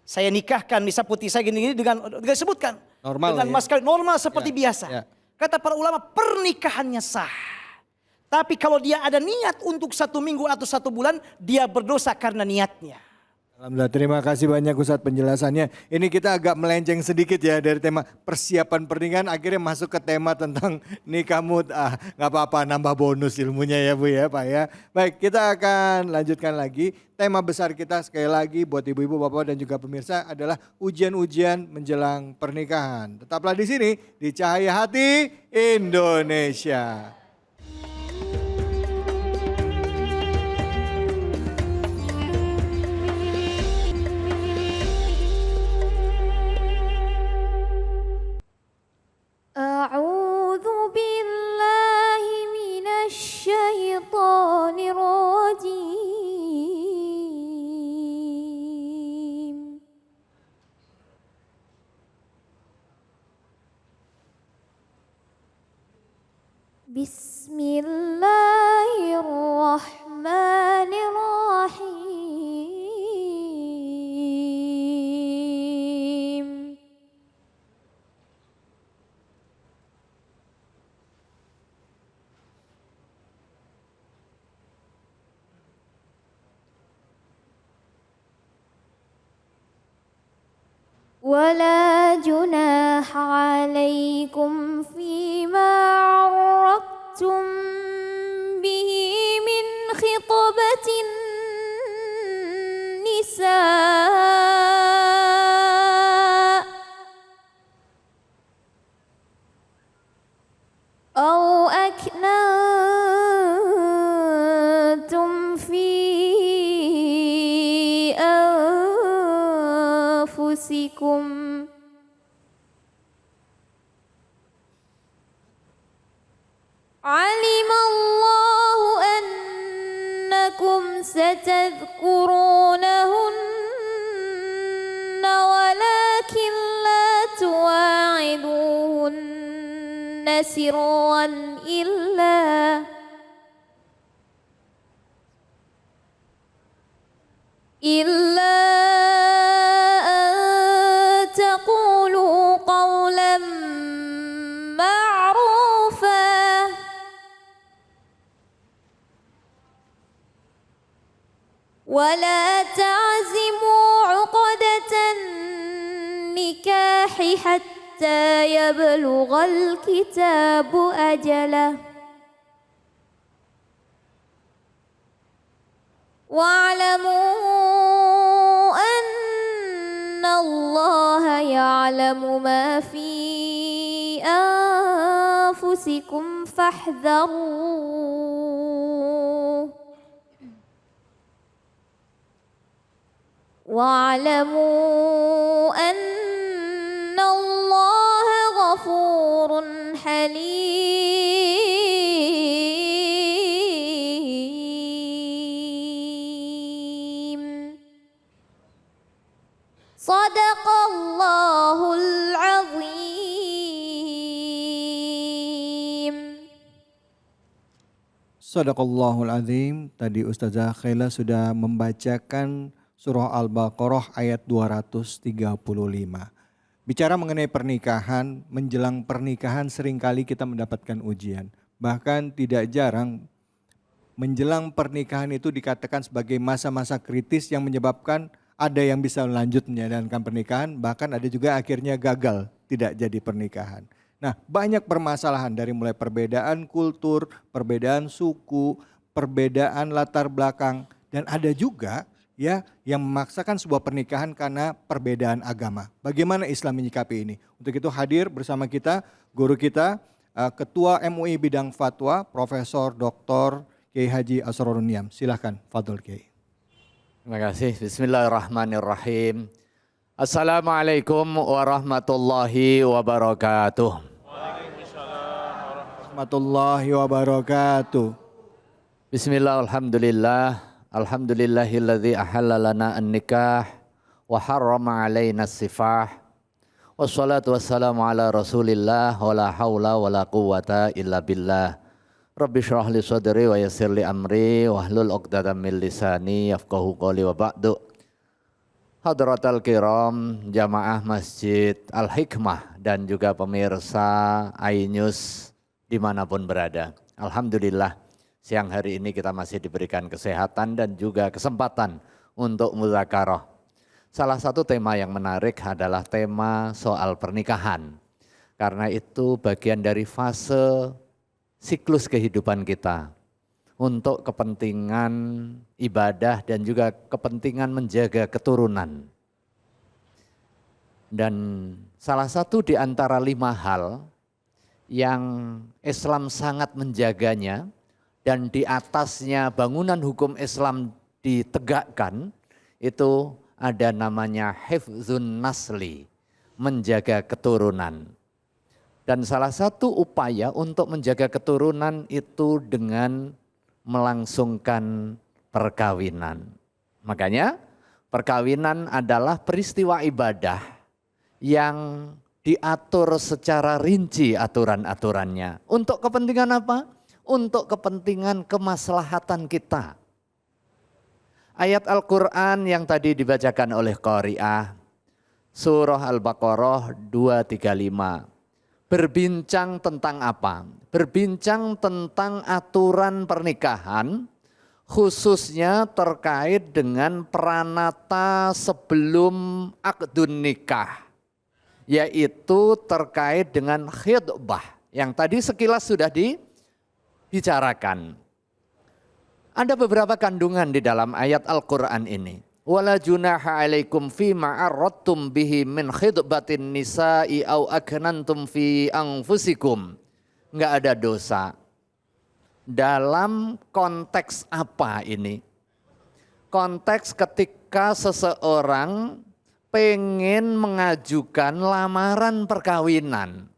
Saya nikahkan Nisa putih saya gini-gini dengan disebutkan. Normal dengan ya? mas kawin normal seperti Ya, biasa. ya. Kata para ulama pernikahannya sah. Tapi kalau dia ada niat untuk 1 minggu atau 1 bulan, dia berdosa karena niatnya. Alhamdulillah, terima kasih banyak Ustadz penjelasannya. Ini kita agak melenceng sedikit ya dari tema persiapan pernikahan, akhirnya masuk ke tema tentang nikah mut'ah. Gak apa-apa, nambah bonus ilmunya ya Bu ya Pak ya. Baik, kita akan lanjutkan lagi. Tema besar kita sekali lagi buat ibu-ibu, bapak dan juga pemirsa adalah ujian-ujian menjelang pernikahan. Tetaplah di sini di Cahaya Hati Indonesia. أعوذ بالله من الشيطان الرجيم بسم الله الرحمن الرحيم ولا جناح عليكم فيما عرضتم به من خطبة النساء أو أكننتم في أنفسكم علم الله أنكم ستذكرونهن ولكن لا تواعدوهن سرا إلا أن تقولوا قولا معروفا ولا تعزموا عقدة حتى يبلغ الكتاب أجله واعلموا أن الله يعلم ما في أنفسكم فاحذروه واعلموا أن الله غفور حليم صدق الله العظيم. Sadaqallahul Azim. Tadi Ustazah Khaila sudah membacakan surah Al-Baqarah ayat 235. Bicara mengenai pernikahan, menjelang pernikahan seringkali kita mendapatkan ujian. Bahkan tidak jarang menjelang pernikahan itu dikatakan sebagai masa-masa kritis yang menyebabkan ada yang bisa lanjut menjalankan pernikahan, bahkan ada juga akhirnya gagal tidak jadi pernikahan. Nah, banyak permasalahan dari mulai perbedaan kultur, perbedaan suku, perbedaan latar belakang, dan ada juga ya yang memaksakan sebuah pernikahan karena perbedaan agama. Bagaimana Islam menyikapi ini? Untuk itu hadir bersama kita guru kita, Ketua MUI Bidang Fatwa, Profesor Dr. Kiai Haji Asrorun Niam. Silahkan, Fadl Kiai. Terima kasih. Bismillahirrahmanirrahim. Assalamualaikum warahmatullahi wabarakatuh. Warahmatullahi wabarakatuh. Bismillah, alhamdulillah. Alhamdulillahilladzi ahalla lana an-nikah wa harrama alaina as-sifah. Wassalatu wassalamu ala Rasulillah wa la haula wa la quwwata illa billah. Rabbi shrah li sadri wa yassir li amri wa hlul 'uqdatam min lisani yafqahu qawli wa ba'du. Hadratal kiram, jamaah Masjid Al-Hikmah dan juga pemirsa iNews dimanapun berada. Alhamdulillah. Siang hari ini kita masih diberikan kesehatan dan juga kesempatan untuk mudzakarah. Salah satu tema yang menarik adalah tema soal pernikahan. Karena itu bagian dari fase siklus kehidupan kita. Untuk kepentingan ibadah dan juga kepentingan menjaga keturunan. Dan salah satu di antara 5 hal yang Islam sangat menjaganya, dan di atasnya bangunan hukum Islam ditegakkan, itu ada namanya hifzun nasli, menjaga keturunan. Dan salah satu upaya untuk menjaga keturunan itu dengan melangsungkan perkawinan. Makanya perkawinan adalah peristiwa ibadah yang diatur secara rinci aturan-aturannya. Untuk kepentingan apa? Untuk kepentingan kemaslahatan kita. Ayat Al-Quran yang tadi dibacakan oleh Qari'ah, surah Al-Baqarah 235. Berbincang tentang apa? Berbincang tentang aturan pernikahan, khususnya terkait dengan pranata sebelum akdun nikah. Yaitu terkait dengan khidbah, yang tadi sekilas sudah dibicarakan. Ada beberapa kandungan di dalam ayat Al-Quran ini. Wala junaha alaikum fima arradtum bihi min khidbatin nisa'i au aknantum fi anfusikum. Enggak ada dosa. Dalam konteks apa ini? Konteks ketika seseorang pengen mengajukan lamaran perkawinan.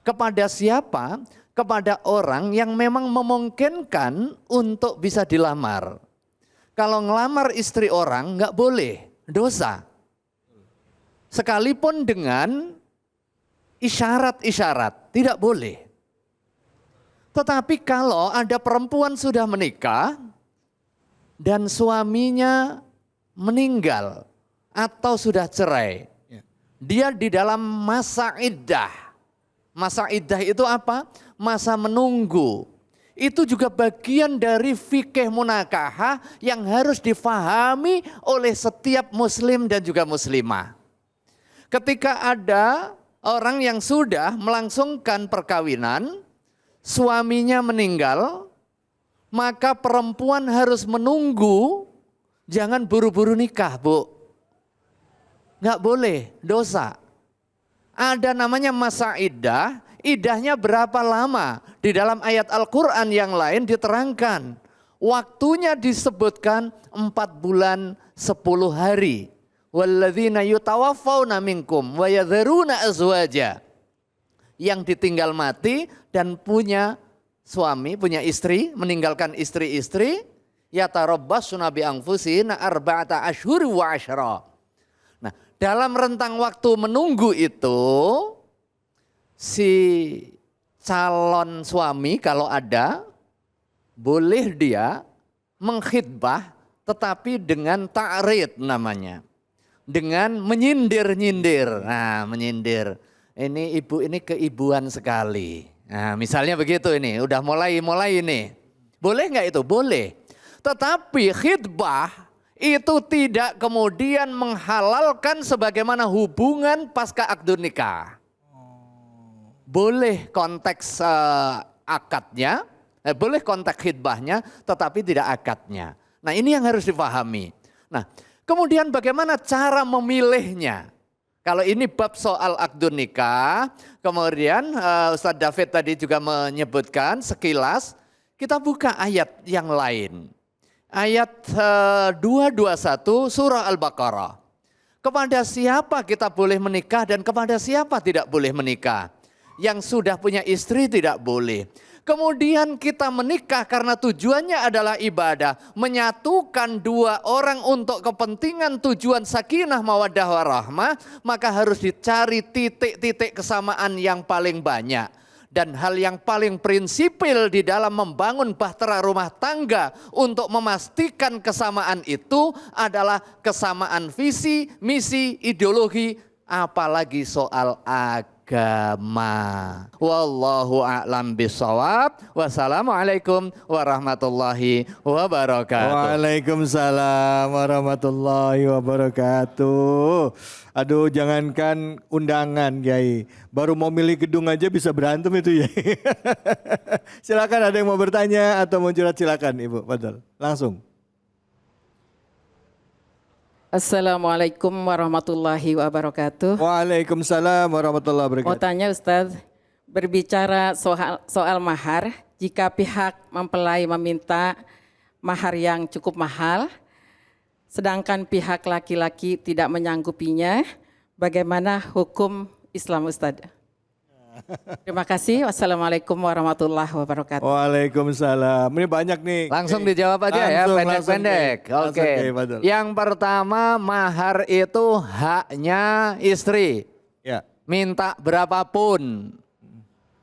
Kepada siapa? Kepada orang yang memang memungkinkan untuk bisa dilamar. Kalau ngelamar istri orang nggak boleh, dosa. Sekalipun dengan isyarat-isyarat, tidak boleh. Tetapi kalau ada perempuan sudah menikah dan suaminya meninggal atau sudah cerai, dia di dalam masa iddah. Masa iddah itu apa? Masa menunggu. Itu juga bagian dari fikih munakahah yang harus difahami oleh setiap muslim dan juga muslimah. Ketika ada orang yang sudah melangsungkan perkawinan, suaminya meninggal, maka perempuan harus menunggu, jangan buru-buru nikah, Bu. Nggak boleh, dosa. Ada namanya masa iddah, iddahnya berapa lama? Di dalam ayat Al-Quran yang lain diterangkan. Waktunya disebutkan 4 bulan 10 hari. Walladzina yutawaffawna minkum wa yadharuna azwaja. Yang ditinggal mati dan punya suami, punya istri, meninggalkan istri-istri, yatarabbasuna bi anfusihina arba'ata ashhur wa asyra. Nah, dalam rentang waktu menunggu itu, si calon suami kalau ada, boleh dia mengkhidbah tetapi dengan ta'rid namanya. Dengan menyindir-nyindir. Nah, menyindir. Ini ibu ini keibuan sekali. Nah, misalnya begitu ini, udah mulai ini. Boleh nggak itu? Boleh. Tetapi khidbah itu tidak kemudian menghalalkan sebagaimana hubungan pasca akdun nikah. Boleh konteks akadnya, boleh konteks khidbahnya, tetapi tidak akadnya. Nah, ini yang harus dipahami. Nah, kemudian bagaimana cara memilihnya? Kalau ini bab soal akdun nikah, kemudian Ustadz David tadi juga menyebutkan sekilas, kita buka ayat yang lain. Ayat 221 surah Al-Baqarah. Kepada siapa kita boleh menikah dan kepada siapa tidak boleh menikah? Yang sudah punya istri tidak boleh. Kemudian kita menikah karena tujuannya adalah ibadah. Menyatukan dua orang untuk kepentingan tujuan sakinah mawaddah warahmah. Maka harus dicari titik-titik kesamaan yang paling banyak. Dan hal yang paling prinsipil di dalam membangun bahtera rumah tangga untuk memastikan kesamaan itu adalah kesamaan visi, misi, ideologi, apalagi soal agama. Wallahu a'lam bishawab. Wassalamualaikum warahmatullahi wabarakatuh. Waalaikumsalam warahmatullahi wabarakatuh. Aduh, jangankan undangan, Kiai. Baru mau milih gedung aja bisa berantem itu, ya. Silakan, ada yang mau bertanya atau mau curhat, silakan Ibu. Fadal, langsung. Assalamualaikum warahmatullahi wabarakatuh. Waalaikumsalam warahmatullahi wabarakatuh. Mau tanya Ustadz, berbicara soal mahar, jika pihak mempelai meminta mahar yang cukup mahal, sedangkan pihak laki-laki tidak menyanggupinya, bagaimana hukum Islam Ustadz? Terima kasih. Wassalamualaikum warahmatullahi wabarakatuh. Waalaikumsalam. Ini banyak nih. Langsung dijawab aja ya, pendek-pendek. Oke. Yang pertama, mahar itu haknya istri. Ya. Minta berapapun.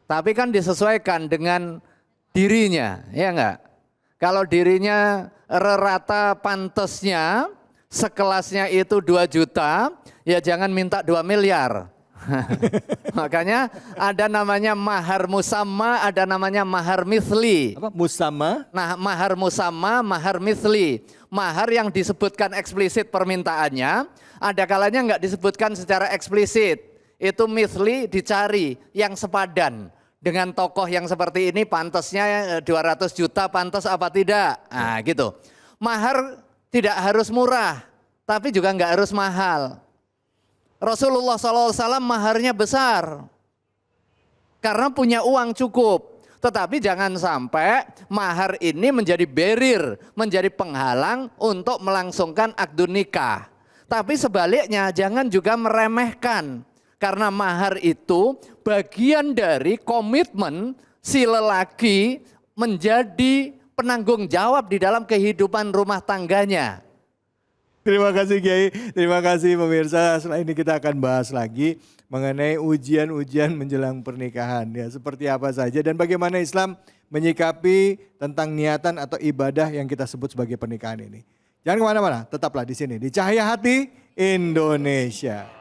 Tapi kan disesuaikan dengan dirinya, ya enggak? Kalau dirinya rata pantasnya, sekelasnya itu 2 juta, ya jangan minta 2 miliar. Makanya ada namanya mahar musamma, ada namanya mahar mithli. Apa musamma? Nah, mahar musamma, mahar mithli. Mahar yang disebutkan eksplisit permintaannya, ada kalanya enggak disebutkan secara eksplisit. Itu mithli dicari yang sepadan. Dengan tokoh yang seperti ini pantasnya 200 juta, pantas apa tidak? Nah gitu. Mahar tidak harus murah, tapi juga enggak harus mahal. Rasulullah SAW maharnya besar karena punya uang cukup. Tetapi jangan sampai mahar ini menjadi barrier, menjadi penghalang untuk melangsungkan akdun nikah. Tapi sebaliknya jangan juga meremehkan. Karena mahar itu bagian dari komitmen si lelaki menjadi penanggung jawab di dalam kehidupan rumah tangganya. Terima kasih Kiai, terima kasih pemirsa. Setelah ini kita akan bahas lagi mengenai ujian-ujian menjelang pernikahan. Ya, seperti apa saja dan bagaimana Islam menyikapi tentang niatan atau ibadah yang kita sebut sebagai pernikahan ini. Jangan kemana-mana, tetaplah di sini di Cahaya Hati Indonesia.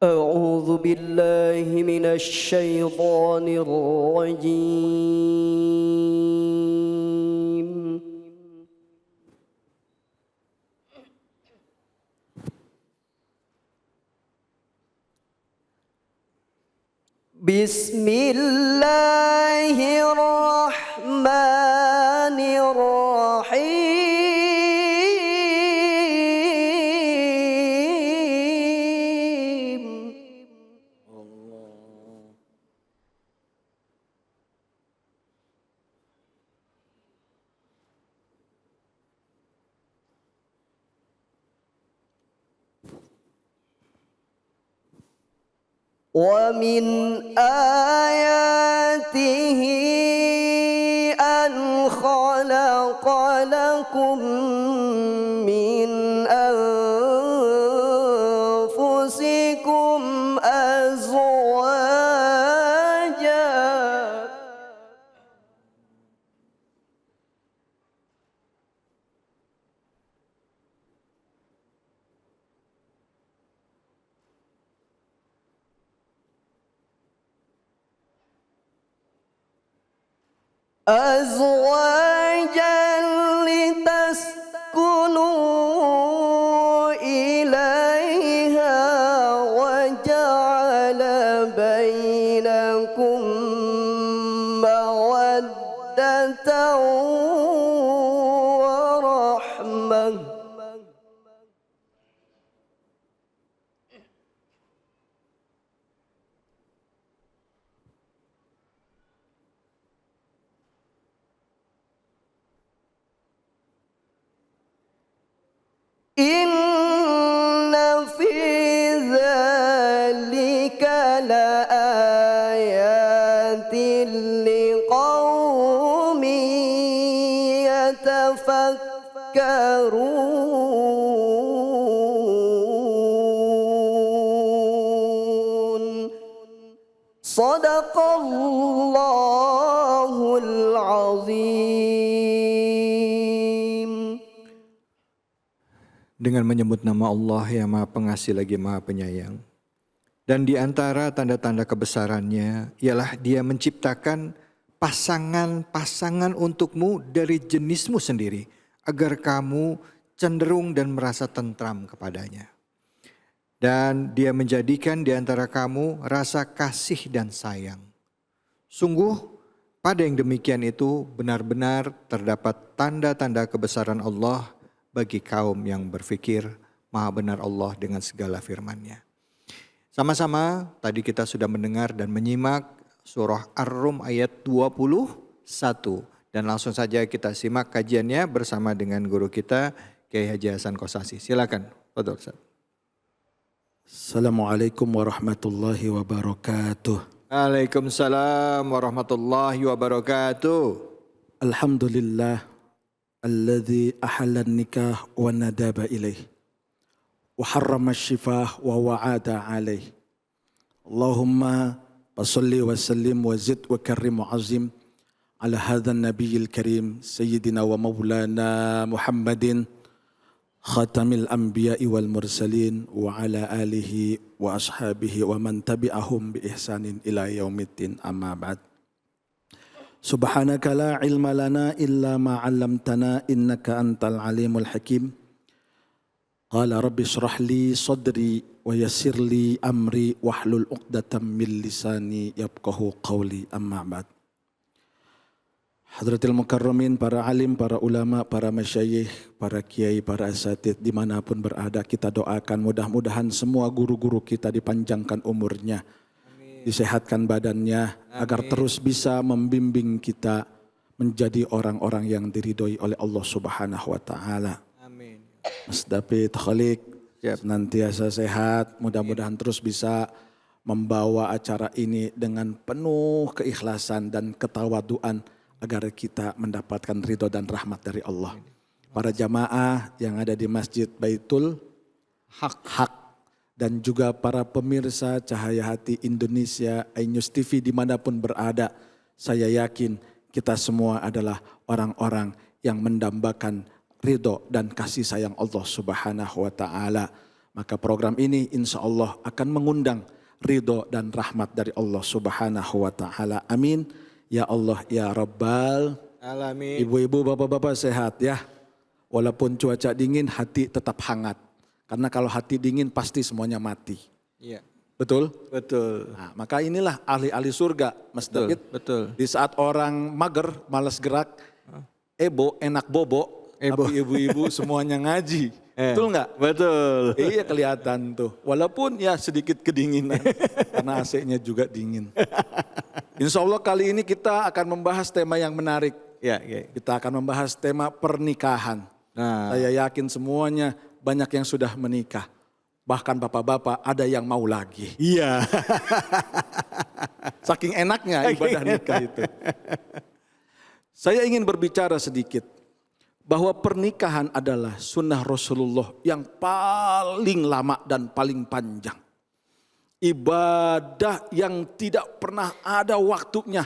أعوذ بالله من الشيطان الرجيم بسم الله الرحمن الرحيم ومن آياته أن خلق لكم من أنفسكم أزواجا لتسكنوا إليها وجعل بينكم مودة ورحمة إن في ذلك لآيات لقوم يتفكرون صدق الله العظيم. Dengan menyebut nama Allah yang Maha Pengasih lagi Maha Penyayang. Dan di antara tanda-tanda kebesarannya ialah Dia menciptakan pasangan-pasangan untukmu dari jenismu sendiri agar kamu cenderung dan merasa tentram kepadanya. Dan Dia menjadikan di antara kamu rasa kasih dan sayang. Sungguh pada yang demikian itu benar-benar terdapat tanda-tanda kebesaran Allah bagi kaum yang berfikir maha benar Allah dengan segala firman-Nya. Sama-sama tadi kita sudah mendengar dan menyimak surah Ar-Rum ayat 21. Dan langsung saja kita simak kajiannya bersama dengan guru kita Kiai Haji Hasan Kosasi. Silakan, Fadhol Ustaz. Assalamualaikum warahmatullahi wabarakatuh. Waalaikumsalam warahmatullahi wabarakatuh. Alhamdulillah alladzi ahalla nikah wa nadaba ilaih wa harrama syifah wa wa'ada alaih. Allahumma basalli wa sallim wa zid wa karrim wa azim ala hadhan nabiyil karim sayyidina wa maulana Muhammadin khatamil anbiya'i wal mursalin wa ala alihi wa ashabihi wa man tabi'ahum bi ihsanin ila yaumiddin amma ba'd. Subhanaka la ilma lana illa ma 'allamtana innaka antal alimul hakim. Qala rabbi shrah li sadri wa yassir li amri wahlul 'uqdatam min lisani yafqahu qawli amma ba'd. Hadratil mukarramin, para alim, para ulama, para masyayikh, para kiai, para asatidz dimanapun berada, kita doakan mudah-mudahan semua guru-guru kita dipanjangkan umurnya, disehatkan badannya, agar terus bisa membimbing kita menjadi orang-orang yang diridhoi oleh Allah Subhanahu wa taala. Amin. Mas David Khalik senantiasa sehat, mudah-mudahan terus bisa membawa acara ini dengan penuh keikhlasan dan ketawaduan agar kita mendapatkan ridho dan rahmat dari Allah. Para jamaah yang ada di Masjid Baitul Haq dan juga para pemirsa Cahaya Hati Indonesia, iNews TV dimanapun berada, saya yakin kita semua adalah orang-orang yang mendambakan ridho dan kasih sayang Allah Subhanahu wa taala. Maka program ini insya Allah akan mengundang ridho dan rahmat dari Allah Subhanahu wa Ta'ala. Amin. Ya Allah, ya Rabbal Alamin. Ibu-ibu, bapak-bapak sehat ya. Walaupun cuaca dingin, hati tetap hangat. Karena kalau hati dingin pasti semuanya mati. Iya. Betul? Betul. Nah, maka inilah ahli-ahli surga, Mas David. Betul. Di saat orang mager, malas gerak, enak bobo, tapi ibu-ibu semuanya ngaji. Betul nggak? Betul. Iya kelihatan tuh. Walaupun ya sedikit kedinginan, karena AC-nya juga dingin. Insya Allah kali ini kita akan membahas tema yang menarik. Ya, ya. Kita akan membahas tema pernikahan. Nah, Saya yakin semuanya banyak yang sudah menikah. Bahkan bapak-bapak ada yang mau lagi. iya. Saking enaknya ibadah nikah itu. Saya ingin berbicara sedikit. Bahwa pernikahan adalah sunnah Rasulullah yang paling lama dan paling panjang. Ibadah yang tidak pernah ada waktunya.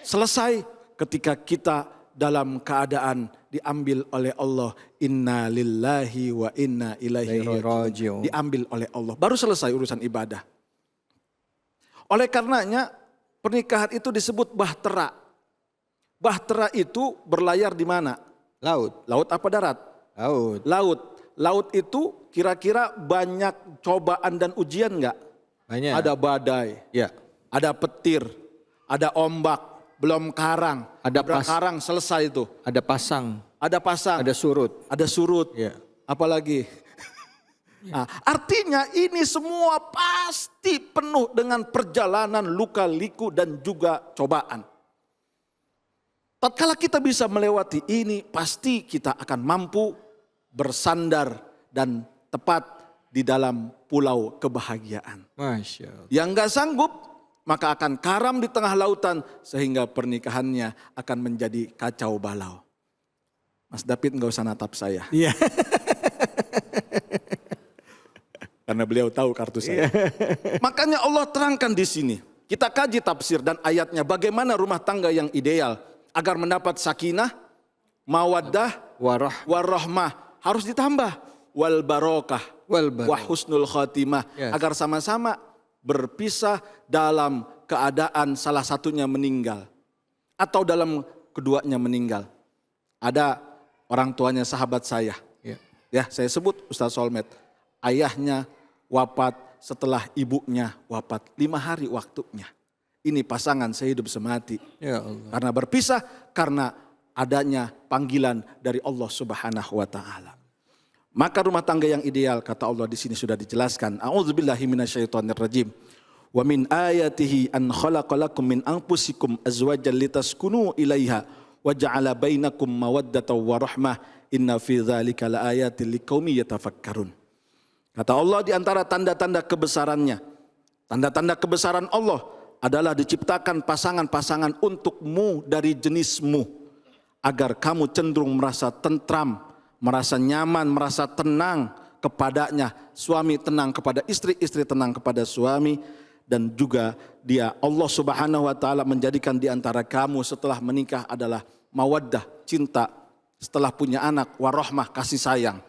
Selesai ketika kita dalam keadaan diambil oleh Allah. Inna lillahi wa inna ilaihi raji'un. Diambil oleh Allah. Baru selesai urusan ibadah. Oleh karenanya pernikahan itu disebut bahtera. Bahtera itu berlayar di mana? Laut. Laut apa darat? Laut. Laut. Laut itu kira-kira banyak cobaan dan ujian enggak? Banyak. Ada badai, Ya. ada petir, ada ombak, belum karang. Ada karang selesai itu. Ada pasang. Ada pasang, Ada surut. ada surut. Ya. Apalagi? Nah, artinya ini semua pasti penuh dengan perjalanan luka liku dan juga cobaan. Tatkala kita bisa melewati ini, pasti kita akan mampu bersandar dan tepat di dalam pulau kebahagiaan. Masya Allah. Yang gak sanggup, maka akan karam di tengah lautan sehingga pernikahannya akan menjadi kacau balau. Mas David gak usah natap saya. Iya. Karena beliau tahu kartu saya. Makanya Allah terangkan di sini. Kita kaji tafsir dan ayatnya bagaimana rumah tangga yang ideal. Agar mendapat sakinah, mawaddah, warahmah. Harus ditambah. Wal barokah, wa husnul khatimah. Yes. Agar sama-sama berpisah dalam keadaan salah satunya meninggal. Atau dalam keduanya meninggal. Ada orang tuanya sahabat saya. Ya, saya sebut Ustaz Solmed. Ayahnya wafat setelah ibunya wafat. 5 hari waktunya. Ini pasangan sehidup semati. Ya Allah. Karena berpisah, karena adanya panggilan dari Allah Subhanahu wa Ta'ala. Maka rumah tangga yang ideal, kata Allah di sini sudah dijelaskan. A'udzubillahi minasyaitonirrajim. Wa min ayatihi an khalaqalakum min anfusikum azwajan litaskunu ilaiha wa ja'ala bainakum mawaddatan wa rahmah. Inna fi dzalika laayatil liqaumi yatafakkarun. Kata Allah di antara tanda-tanda kebesarannya. Tanda-tanda kebesaran Allah adalah diciptakan pasangan-pasangan untukmu dari jenismu. Agar kamu cenderung merasa tentram, merasa nyaman, merasa tenang kepadanya. Suami tenang kepada istri, istri tenang kepada suami. Dan juga dia Allah Subhanahu wa Ta'ala menjadikan di antara kamu setelah menikah adalah mawaddah, cinta. Setelah punya anak, warahmah, kasih sayang.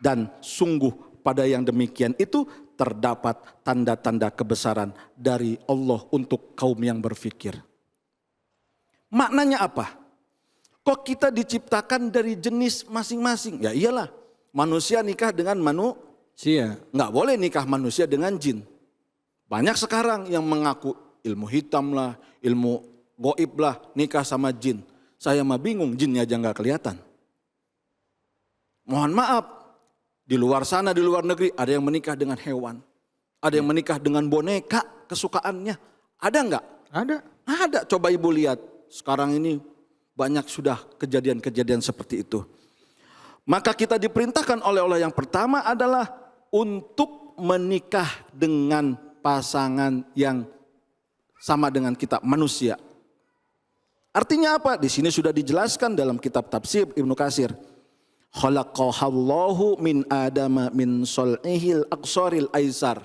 Dan sungguh pada yang demikian itu terdapat tanda-tanda kebesaran dari Allah untuk kaum yang berfikir. Maknanya apa? Kok kita diciptakan dari jenis masing-masing? Ya iyalah, manusia nikah dengan manusia. Nggak boleh nikah manusia dengan jin. Banyak sekarang yang mengaku ilmu hitam lah, ilmu goib lah, nikah sama jin. Saya mah bingung, jinnya aja nggak kelihatan. Mohon maaf, di luar sana, di luar negeri ada yang menikah dengan hewan. Ada yang menikah dengan boneka kesukaannya. Ada enggak? Ada. Ada, coba ibu lihat. Sekarang ini banyak sudah kejadian-kejadian seperti itu. Maka kita diperintahkan oleh Allah yang pertama adalah untuk menikah dengan pasangan yang sama dengan kita, manusia. Artinya apa? Di sini sudah dijelaskan dalam kitab tafsir Ibnu Katsir. Khalaqahallahu min adama min sol'ihil aqsaril aisar.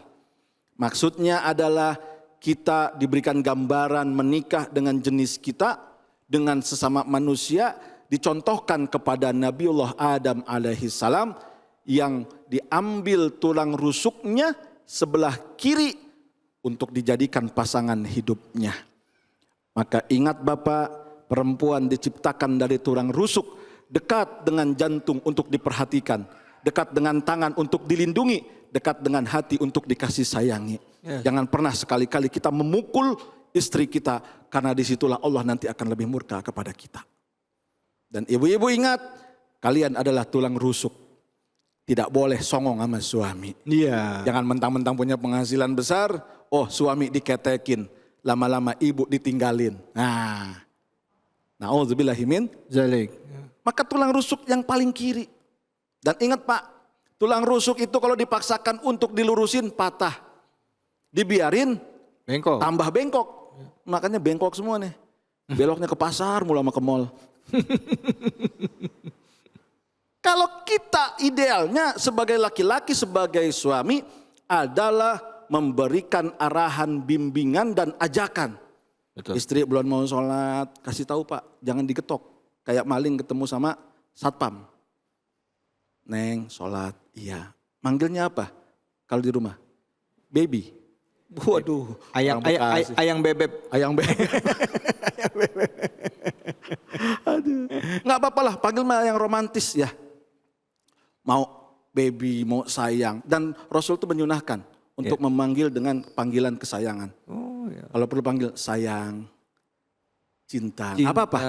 Maksudnya adalah kita diberikan gambaran menikah dengan jenis kita, dengan sesama manusia, dicontohkan kepada Nabiullah Adam alaihi salam yang diambil tulang rusuknya sebelah kiri untuk dijadikan pasangan hidupnya. Maka ingat Bapak, perempuan diciptakan dari tulang rusuk, dekat dengan jantung untuk diperhatikan, dekat dengan tangan untuk dilindungi, dekat dengan hati untuk dikasih sayangi. Jangan pernah sekali-kali kita memukul istri kita, karena disitulah Allah nanti akan lebih murka kepada kita. Dan ibu-ibu ingat, kalian adalah tulang rusuk. Tidak boleh songong sama suami. Iya. Jangan mentang-mentang punya penghasilan besar, oh suami diketekin, lama-lama ibu ditinggalin. Na'udzubillahi min Zalik. maka tulang rusuk yang paling kiri. Dan ingat Pak, tulang rusuk itu kalau dipaksakan untuk dilurusin patah. Dibiarin Bengkok. tambah bengkok. Makanya bengkok semua nih. Beloknya ke pasar mula sama ke mall. Kalau kita idealnya sebagai laki-laki, sebagai suami adalah memberikan arahan, bimbingan dan ajakan. Betul. Istri belum mau sholat, kasih tahu Pak, jangan diketok. Kayak maling ketemu sama satpam. Neng, sholat, iya. Manggilnya apa kalau di rumah? Baby. Waduh, Ayang bebek. ayang bebek. Aduh, nggak apa-apa lah, panggil mah yang romantis ya. Mau baby, mau sayang. Dan Rasul itu menyunahkan untuk memanggil dengan panggilan kesayangan. Oh, ya. Kalau perlu panggil sayang, cinta. Apa-apa.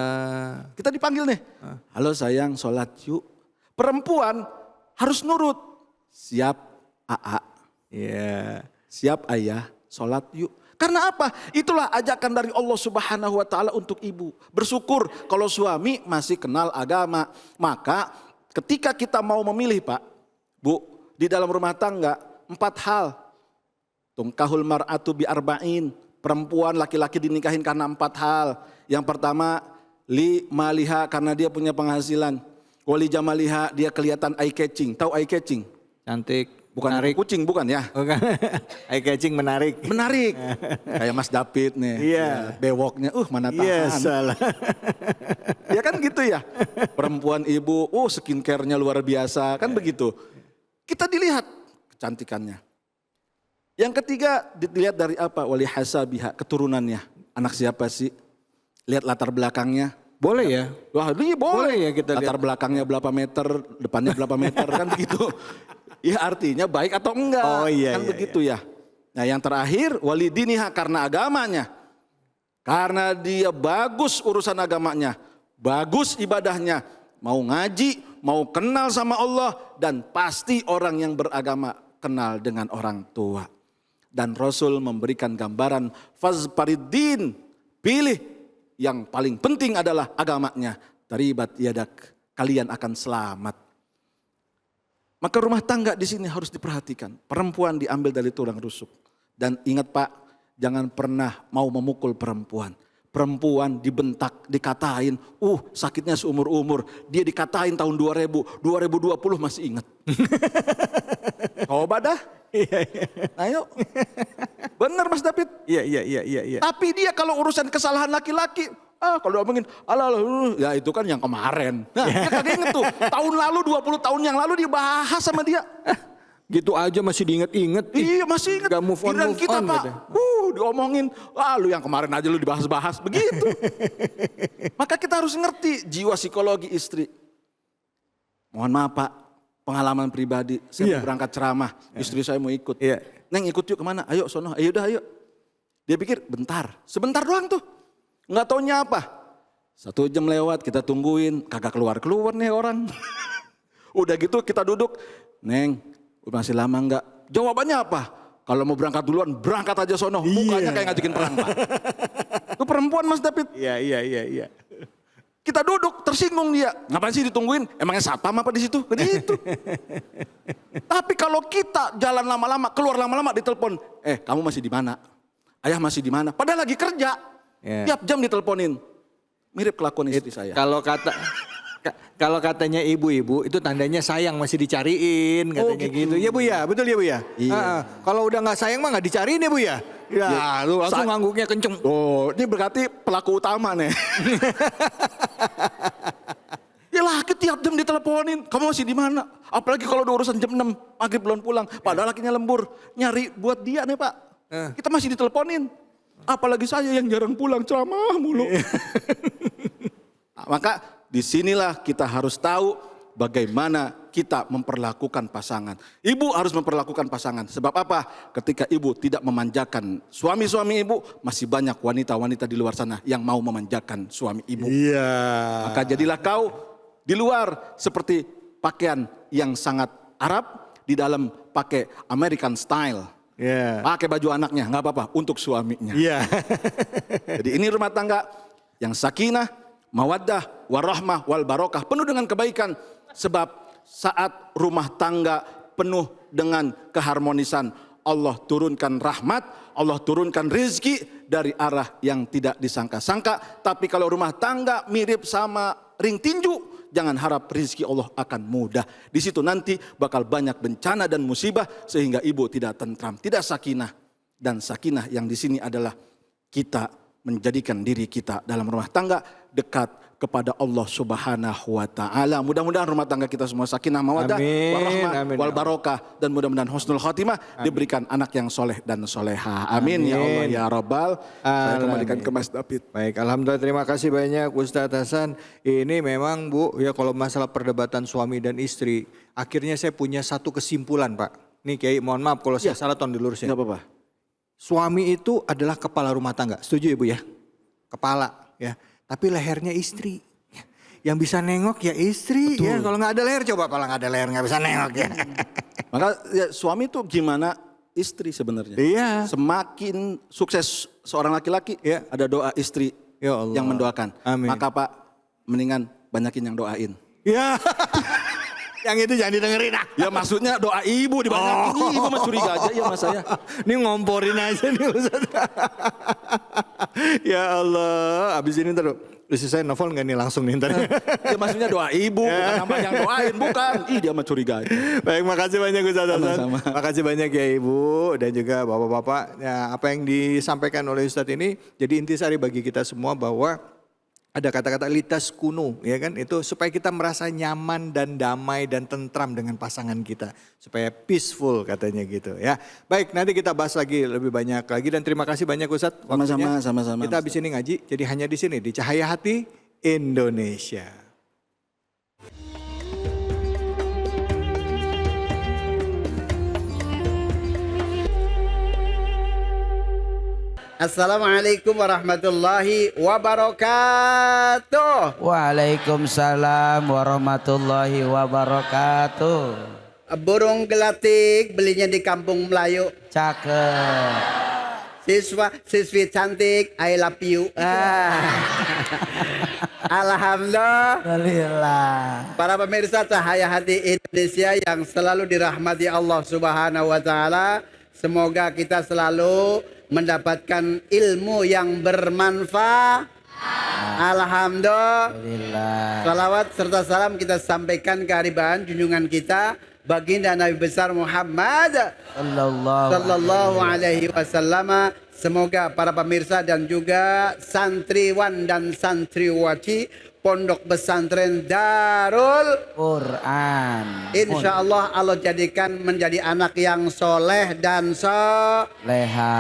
Kita dipanggil nih. Halo sayang, sholat yuk. Perempuan harus nurut. Siap AA. Iya. Siap ayah, sholat yuk. Karena apa? Itulah ajakan dari Allah Subhanahu wa ta'ala untuk ibu. Bersyukur kalau suami masih kenal agama. Maka ketika kita mau memilih Pak, Bu, di dalam rumah tangga 4 hal. Tungkahul mar'atu bi arba'in. Perempuan laki-laki dinikahin karena 4 hal. Yang pertama, li maliha karena dia punya penghasilan. Wali jamaliha dia kelihatan eye catching. Tahu eye catching? Cantik. Bukan menarik. kucing, bukan ya? Bukan. Eye catching menarik. Menarik. Kayak Mas David nih. Iya. Bewoknya, mana tahan. Iya, salah. Ya kan gitu ya. Perempuan ibu, skincare-nya luar biasa. Kan begitu. Kita dilihat kecantikannya. Yang ketiga dilihat dari apa? Wali hasabiha, keturunannya. Anak siapa sih? Lihat latar belakangnya. Boleh ya? Wah ini boleh ya kita latar lihat. belakangnya berapa meter, depannya berapa meter kan begitu. Ya artinya baik atau enggak. Oh iya. Kan iya, begitu ya. Nah yang terakhir walidiniha karena agamanya. Karena dia bagus urusan agamanya. Bagus ibadahnya. Mau ngaji, mau kenal sama Allah. Dan pasti orang yang beragama kenal dengan orang tua. Dan Rasul memberikan gambaran fazpariddin. Pilih yang paling penting adalah agamanya. Taribat yadak, kalian akan selamat. Maka rumah tangga di sini harus diperhatikan. Perempuan diambil dari tulang rusuk. Dan ingat Pak, jangan pernah mau memukul perempuan. Perempuan dibentak, dikatain, sakitnya seumur-umur. Dia dikatain tahun 2000, 2020 masih ingat. Coba dah. Ayo. Benar Mas David. Iya. Tapi dia kalau urusan kesalahan laki-laki, kalau ngomongin, ya itu kan yang kemarin. Nah, dia kagak inget tuh. Tahun lalu, 20 tahun yang lalu dia bahas sama dia. Gitu aja masih diinget-inget. Iya masih inget. Gak move on, Giliran kita Pak, gitu. diomongin, lu yang kemarin aja lu dibahas-bahas. Begitu. Maka kita harus ngerti jiwa psikologi istri. Mohon maaf Pak, pengalaman pribadi. Saya mau berangkat ceramah, istri saya mau ikut. Iya. Neng ikut yuk kemana? Ayo sono, ayo. Dia pikir bentar, sebentar doang tuh. Nggak taunya apa. 1 jam lewat kita tungguin, kagak keluar-keluar nih orang. Udah gitu kita duduk, Neng masih lama enggak? Jawabannya apa? Kalau mau berangkat duluan, berangkat aja sono. Mukanya kayak ngajakin perang Pak. Itu perempuan Mas David. Iya. Kita duduk, tersinggung dia. Ngapain sih ditungguin? Emangnya satpam apa di situ? Begitu. Tapi kalau kita jalan lama-lama, keluar lama-lama ditelepon. Kamu masih di mana? Ayah masih di mana? Padahal lagi kerja. Tiap jam diteleponin. Mirip kelakuan istri saya. Kalau katanya ibu-ibu itu tandanya sayang masih dicariin katanya gitu. Ya Bu ya, betul ya Bu ya. Iya. Kalau udah nggak sayang mah nggak dicariin ya Bu ya. Ya, lu langsung ngangguknya kenceng. Ini berarti pelaku utama nih. Ya laki Laki tiap jam diteleponin, kamu masih di mana? Apalagi kalau udah urusan jam 6, maghrib belum pulang. Padahal lakinya lembur, nyari buat dia nih Pak. Kita masih diteleponin. Apalagi saya yang jarang pulang, ceramah mulu. Nah, maka disinilah kita harus tahu bagaimana kita memperlakukan pasangan. Ibu harus memperlakukan pasangan. Sebab apa? Ketika ibu tidak memanjakan suami-suami ibu, masih banyak wanita-wanita di luar sana yang mau memanjakan suami ibu. Iya. Maka jadilah kau di luar seperti pakaian yang sangat Arab, di dalam pakai American style. Iya. Pakai baju anaknya, nggak apa-apa, untuk suaminya. Iya. Jadi ini rumah tangga yang sakinah, mawaddah, warahmah, wal barokah, penuh dengan kebaikan. Sebab saat rumah tangga penuh dengan keharmonisan, Allah turunkan rahmat, Allah turunkan rezeki dari arah yang tidak disangka-sangka. Tapi kalau rumah tangga mirip sama ring tinju, jangan harap rezeki Allah akan mudah. Di situ nanti bakal banyak bencana dan musibah sehingga ibu tidak tentram, tidak sakinah. Dan sakinah yang di sini adalah kita menjadikan diri kita dalam rumah tangga dekat kepada Allah Subhanahu wa taala. Mudah-mudahan rumah tangga kita semua sakinah, mawaddah, warahmah, wal barokah, dan mudah-mudahan husnul khotimah, diberikan anak yang soleh dan soleha. Amin, ya Allah ya Rabbal. Saya kembalikan ke Mas David. Baik, alhamdulillah, terima kasih banyak Ustadz Hasan. Ini memang Bu, ya kalau masalah perdebatan suami dan istri, akhirnya saya punya satu kesimpulan Pak. Nih Kiai, mohon maaf kalau saya salah, tolong dilurusin. Enggak apa-apa. Suami itu adalah kepala rumah tangga, setuju Ibu ya? Kepala ya. Tapi lehernya istri. Yang bisa nengok ya istri. Ya, kalau nggak ada leher, coba kalau nggak ada leher nggak bisa nengok ya. Maka ya, suami itu gimana istri sebenarnya. Iya. Semakin sukses seorang laki-laki, Ya. ada doa istri Ya Allah. yang mendoakan. Amin. Maka Pak, mendingan banyakin yang doain. Ya. Yang itu jangan didengerin ah. Ya maksudnya doa ibu dibanyakin. Ibu mah curiga aja ya sama saya. Ini ngomporin aja nih Ustaz. Ya Allah, abis ini ntar istri saya nelfon gak nih langsung nih ntar. Ya maksudnya doa ibu, bukan nama yang doain, bukan. Ih dia mah curiga aja. Baik, makasih banyak Ustaz Hasan. Sama-sama. Makasih banyak ya Ibu dan juga Bapak-bapak. Ya, apa yang disampaikan oleh Ustadz ini jadi intisari bagi kita semua bahwa ada kata-kata litas kuno, ya kan? Itu supaya kita merasa nyaman dan damai dan tentram dengan pasangan kita. Supaya peaceful katanya gitu ya. Baik, nanti kita bahas lagi lebih banyak lagi. Dan terima kasih banyak Ustadz. Sama-sama, sama-sama. Kita habis ini ngaji, jadi hanya di sini, di Cahaya Hati Indonesia. Assalamualaikum warahmatullahi wabarakatuh. Waalaikumsalam warahmatullahi wabarakatuh. Burung gelatik belinya di kampung Melayu. Cakep. Siswi cantik, I love you. Alhamdulillah. Para pemirsa Cahaya Hati Indonesia yang selalu dirahmati Allah Subhanahu wa taala, semoga kita selalu mendapatkan ilmu yang bermanfaat. Alhamdulillah. Salawat serta salam kita sampaikan kehadiran junjungan kita baginda Nabi besar Muhammad sallallahu alaihi wasallam. Semoga para pemirsa dan juga santriwan dan santriwati Pondok Pesantren Darul Quran, insya Allah Allah jadikan menjadi anak yang soleh dan soleha,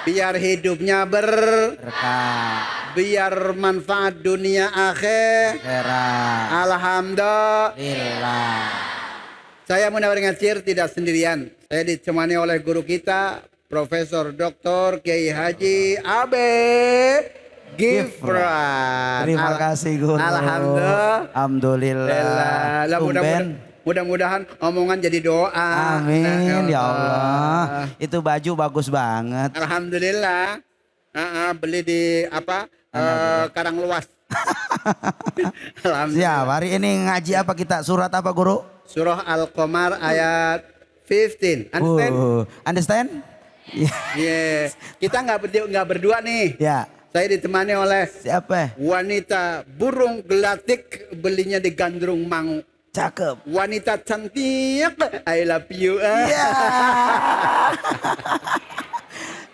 biar hidupnya berkah, biar manfaat dunia akhirat. Alhamdulillah. Saya Munawir Ngacir tidak sendirian. Saya ditemani oleh guru kita Profesor Dr. Kiai Haji Abe Gifran. Terima kasih guru. Alhamdulillah. Mudah-mudahan omongan jadi doa. Amin ya Allah. Itu baju bagus banget. Alhamdulillah. Beli di apa? Karangluas. Siap, hari ini ngaji apa kita? Surat apa guru? Surah Al-Qamar ayat 15. Understand? Yes. Kita nggak berdua nih. Ya. Saya ditemani oleh siapa? Wanita burung gelatik belinya di Gandrung Mangu. Cakep. Wanita cantik, I love you.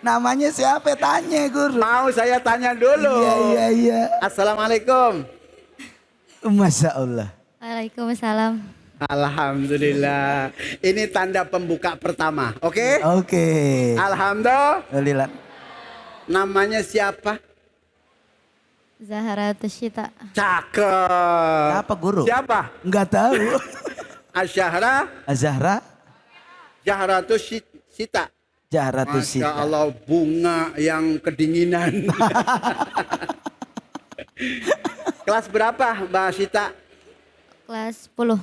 Namanya siapa? Tanya guru. Mau saya tanya dulu. Iya. Assalamualaikum. Masya Allah. Waalaikumsalam. Alhamdulillah. Ini tanda pembuka pertama. Oke? Oke. Alhamdulillah. Namanya siapa? Zahra Tushita. Cakep. Siapa guru? Siapa? Enggak tahu. Asyahra. Azahra. Zahratus Sita. Zahratus Masya Sita. Allah, bunga yang kedinginan. Kelas berapa Mbak Sita? Kelas 10.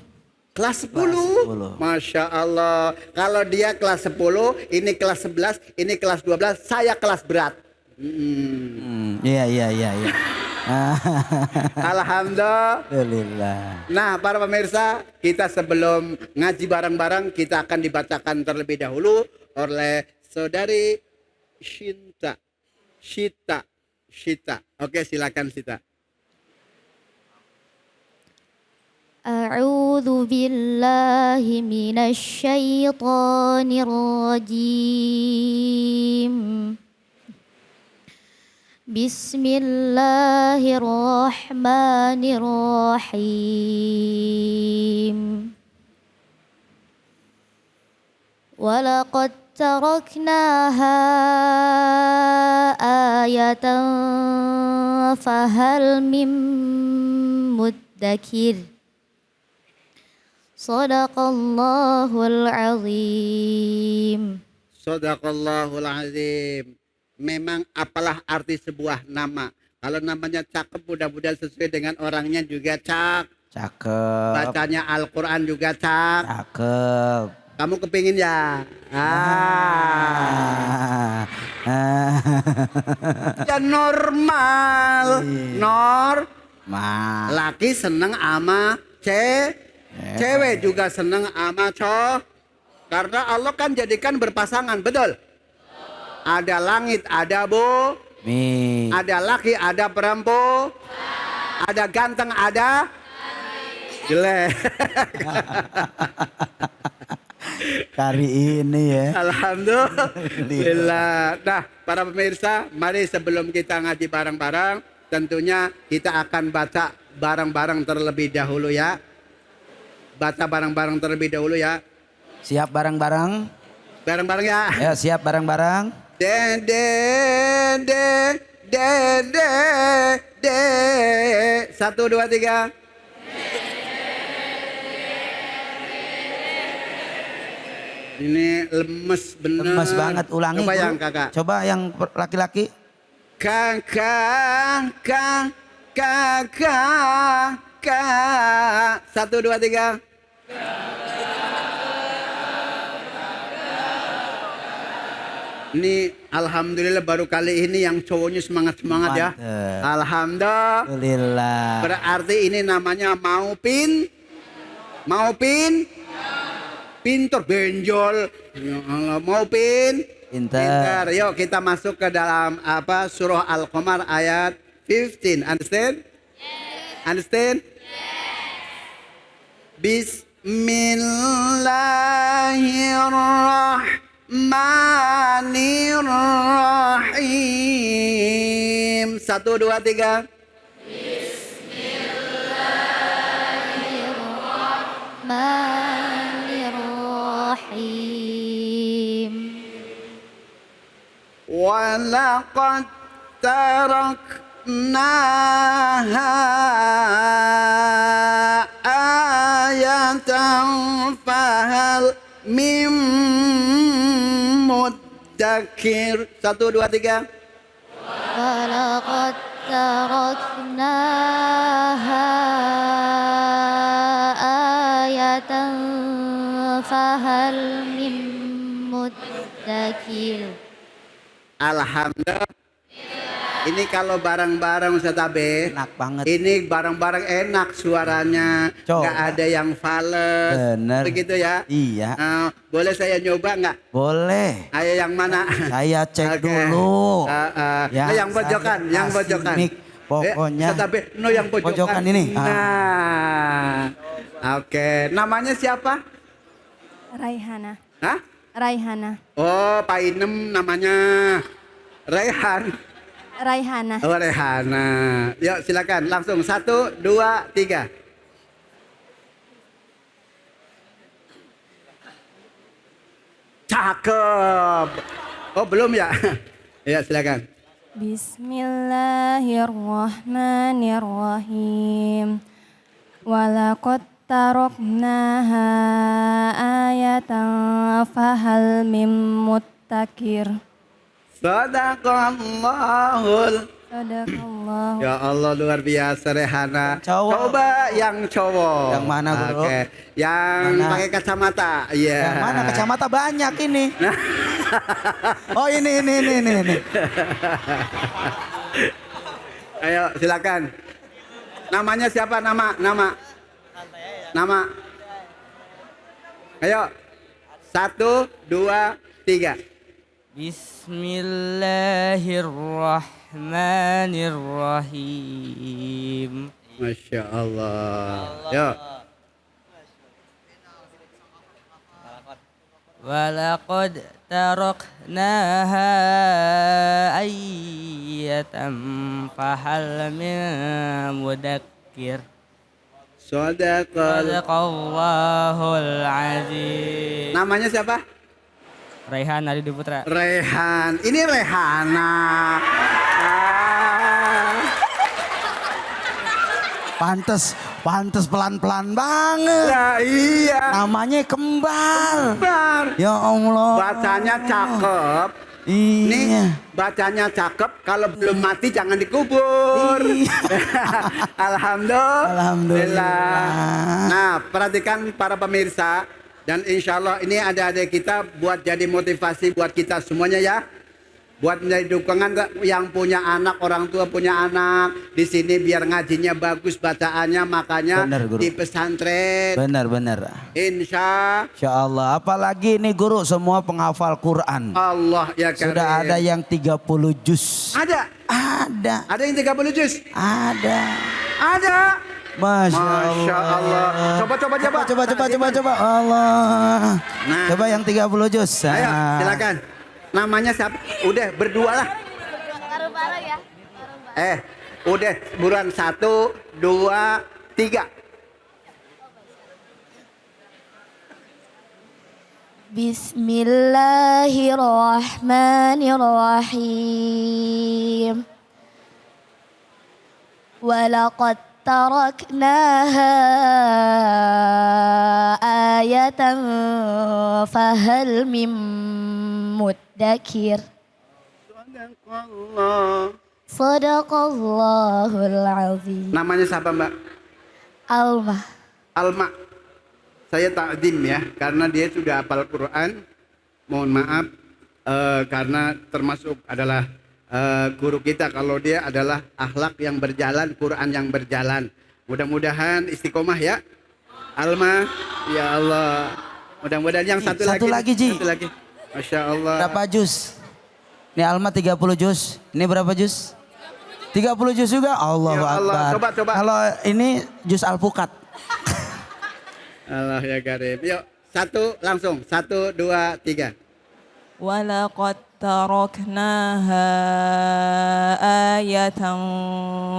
Kelas 10. Kelas 10. Masya Allah. Kalau dia kelas 10, ini kelas 11, ini kelas 12, saya kelas berat. Iya. Alhamdulillah. Nah, para pemirsa, kita sebelum ngaji bareng-bareng, kita akan dibacakan terlebih dahulu oleh saudari Shita. Oke, silakan Shita. A'udzu billahi minasy syaithanir rajim. Bismillahirrahmanirrahim. Walaqad taraknaha ayatan fahal mim muddakir. Sadaqallahul azim. Sadaqallahul azim. Memang apalah arti sebuah nama. Kalau namanya cakep, mudah-mudahan sesuai dengan orangnya juga Cakep. Bacanya Al-Quran juga Cakep. Kamu kepingin ya? Ya normal. Laki seneng ama cewek juga seneng ama cowok. Karena Allah kan jadikan berpasangan, betul? Ada langit, ada bumi. Ada laki, ada perempuan. Ada ganteng, ada jelek. Kali ini ya. Alhamdulillah. Nah, para pemirsa, mari sebelum kita ngaji bareng-bareng, tentunya kita akan baca bareng-bareng terlebih dahulu ya. Baca bareng-bareng terlebih dahulu ya. Siap bareng-bareng? Bareng-bareng ya. Ya, siap bareng-bareng. De de de de de de 1 2 3. Ini lemes bener. Lemes banget, ulangi. Coba Guru. yang kakak. Coba yang laki-laki. Kakak. 1 2 3. Ini alhamdulillah baru kali ini yang cowoknya semangat-semangat ya. Alhamdulillah. Berarti ini namanya mau pinter benjol. Ya Allah, mau pinter. Yuk kita masuk ke dalam surah Al-Qamar ayat 15. Understand? Yes. Understand? Yes. Bismillahirrahmanirrahim. 1 2 3. Bismillahirrahmanirrahim. Walaqad taraknaha ayatan fahal mim muddakir. 1 2 3. Walaqad taraknaha ayatan fahal mim muddakir. Alhamdulillah. Ini kalau bareng-bareng Ustaz Abe, enak banget. Ini bareng-bareng enak suaranya, nggak ada yang fales. Bener. Begitu ya? Iya. Boleh saya nyoba nggak? Boleh. Ayo yang mana? Saya cek dulu. Yang pojokan, yang pojokan. Pokoknya. Ustaz Abe, yang pojokan. Pojokan ini. Nah, oke. Namanya siapa? Raihana. Hah? Raihana. Oh, Pak Inem namanya Raihana. Oh, Raihana. Yuk silakan langsung 1 2 3. Cakep. Oh, belum ya? Ya, silakan. Bismillahirrahmanirrahim. Walaqad taroknaha ayatan fahal mim muttaqir. Sadaqallahul. Sadaqallahu. Ya Allah, luar biasa Rehana. Cowok. Coba yang cowok. Yang mana, Bro? Oke. Yang Mana? pakai kacamata. Iya. Yang mana kacamata banyak ini? Oh ini. Ayo, silakan. Namanya siapa? Nama. Ayo. 1, 2, 3. Bismillahirrahmanirrahim. Masya Allah. Yuk. Walaqad taraknaha ayatan fahal min mudakkir. Sadaqallahul azim. Namanya siapa? Raihan Aridi Putra. Rehan. Ini Rehana. Pantes pelan-pelan banget. Ya iya. Namanya kembar. Kembar. Ya Allah. Bacanya cakep. Iya. Nih bacanya cakep. Kalau belum mati jangan dikubur. Alhamdulillah. Nah, perhatikan para pemirsa. Dan insya Allah ini adik-adik kita buat jadi motivasi buat kita semuanya ya. Buat menjadi dukungan yang punya anak, orang tua punya anak. Di sini biar ngajinya bagus bacaannya, makanya Benar, Guru. di pesantren. Benar. Insya Allah. Apalagi ini guru semua penghafal Quran. Allah ya Karim. Sudah ada yang 30 juz. Ada. Ada yang 30 juz? Ada. Masya Masya Allah. Coba. Coba. Allah. Nah. Coba yang 30 juz. Ayo silakan. Namanya siapa? Udah berdua lah. Bareng-bareng ya. Udah buruan 1, 2, 3. Bismillahirrahmanirrahim. Walaqad taraknaha ayatan fahal mim muddakir. Sadaqallahul azim. Namanya siapa Mbak? Alma. Saya takdim ya, karena dia sudah hafal Quran. Mohon maaf, karena termasuk adalah guru kita. Kalau dia adalah akhlak yang berjalan, Quran yang berjalan. Mudah-mudahan istiqomah ya. Alma, ya Allah. Mudah-mudahan yang satu lagi. Ji. Satu lagi. Masya Allah. Berapa juz? Ini Alma 30 juz. Ini berapa juz? 30 juz juga? Allahu Ya Allah, Akbar. coba. Kalau ini juz Al-Fukat. Allah ya Karim. Yuk, langsung. 1, 2, 3. Walaqad taraknaha ayatan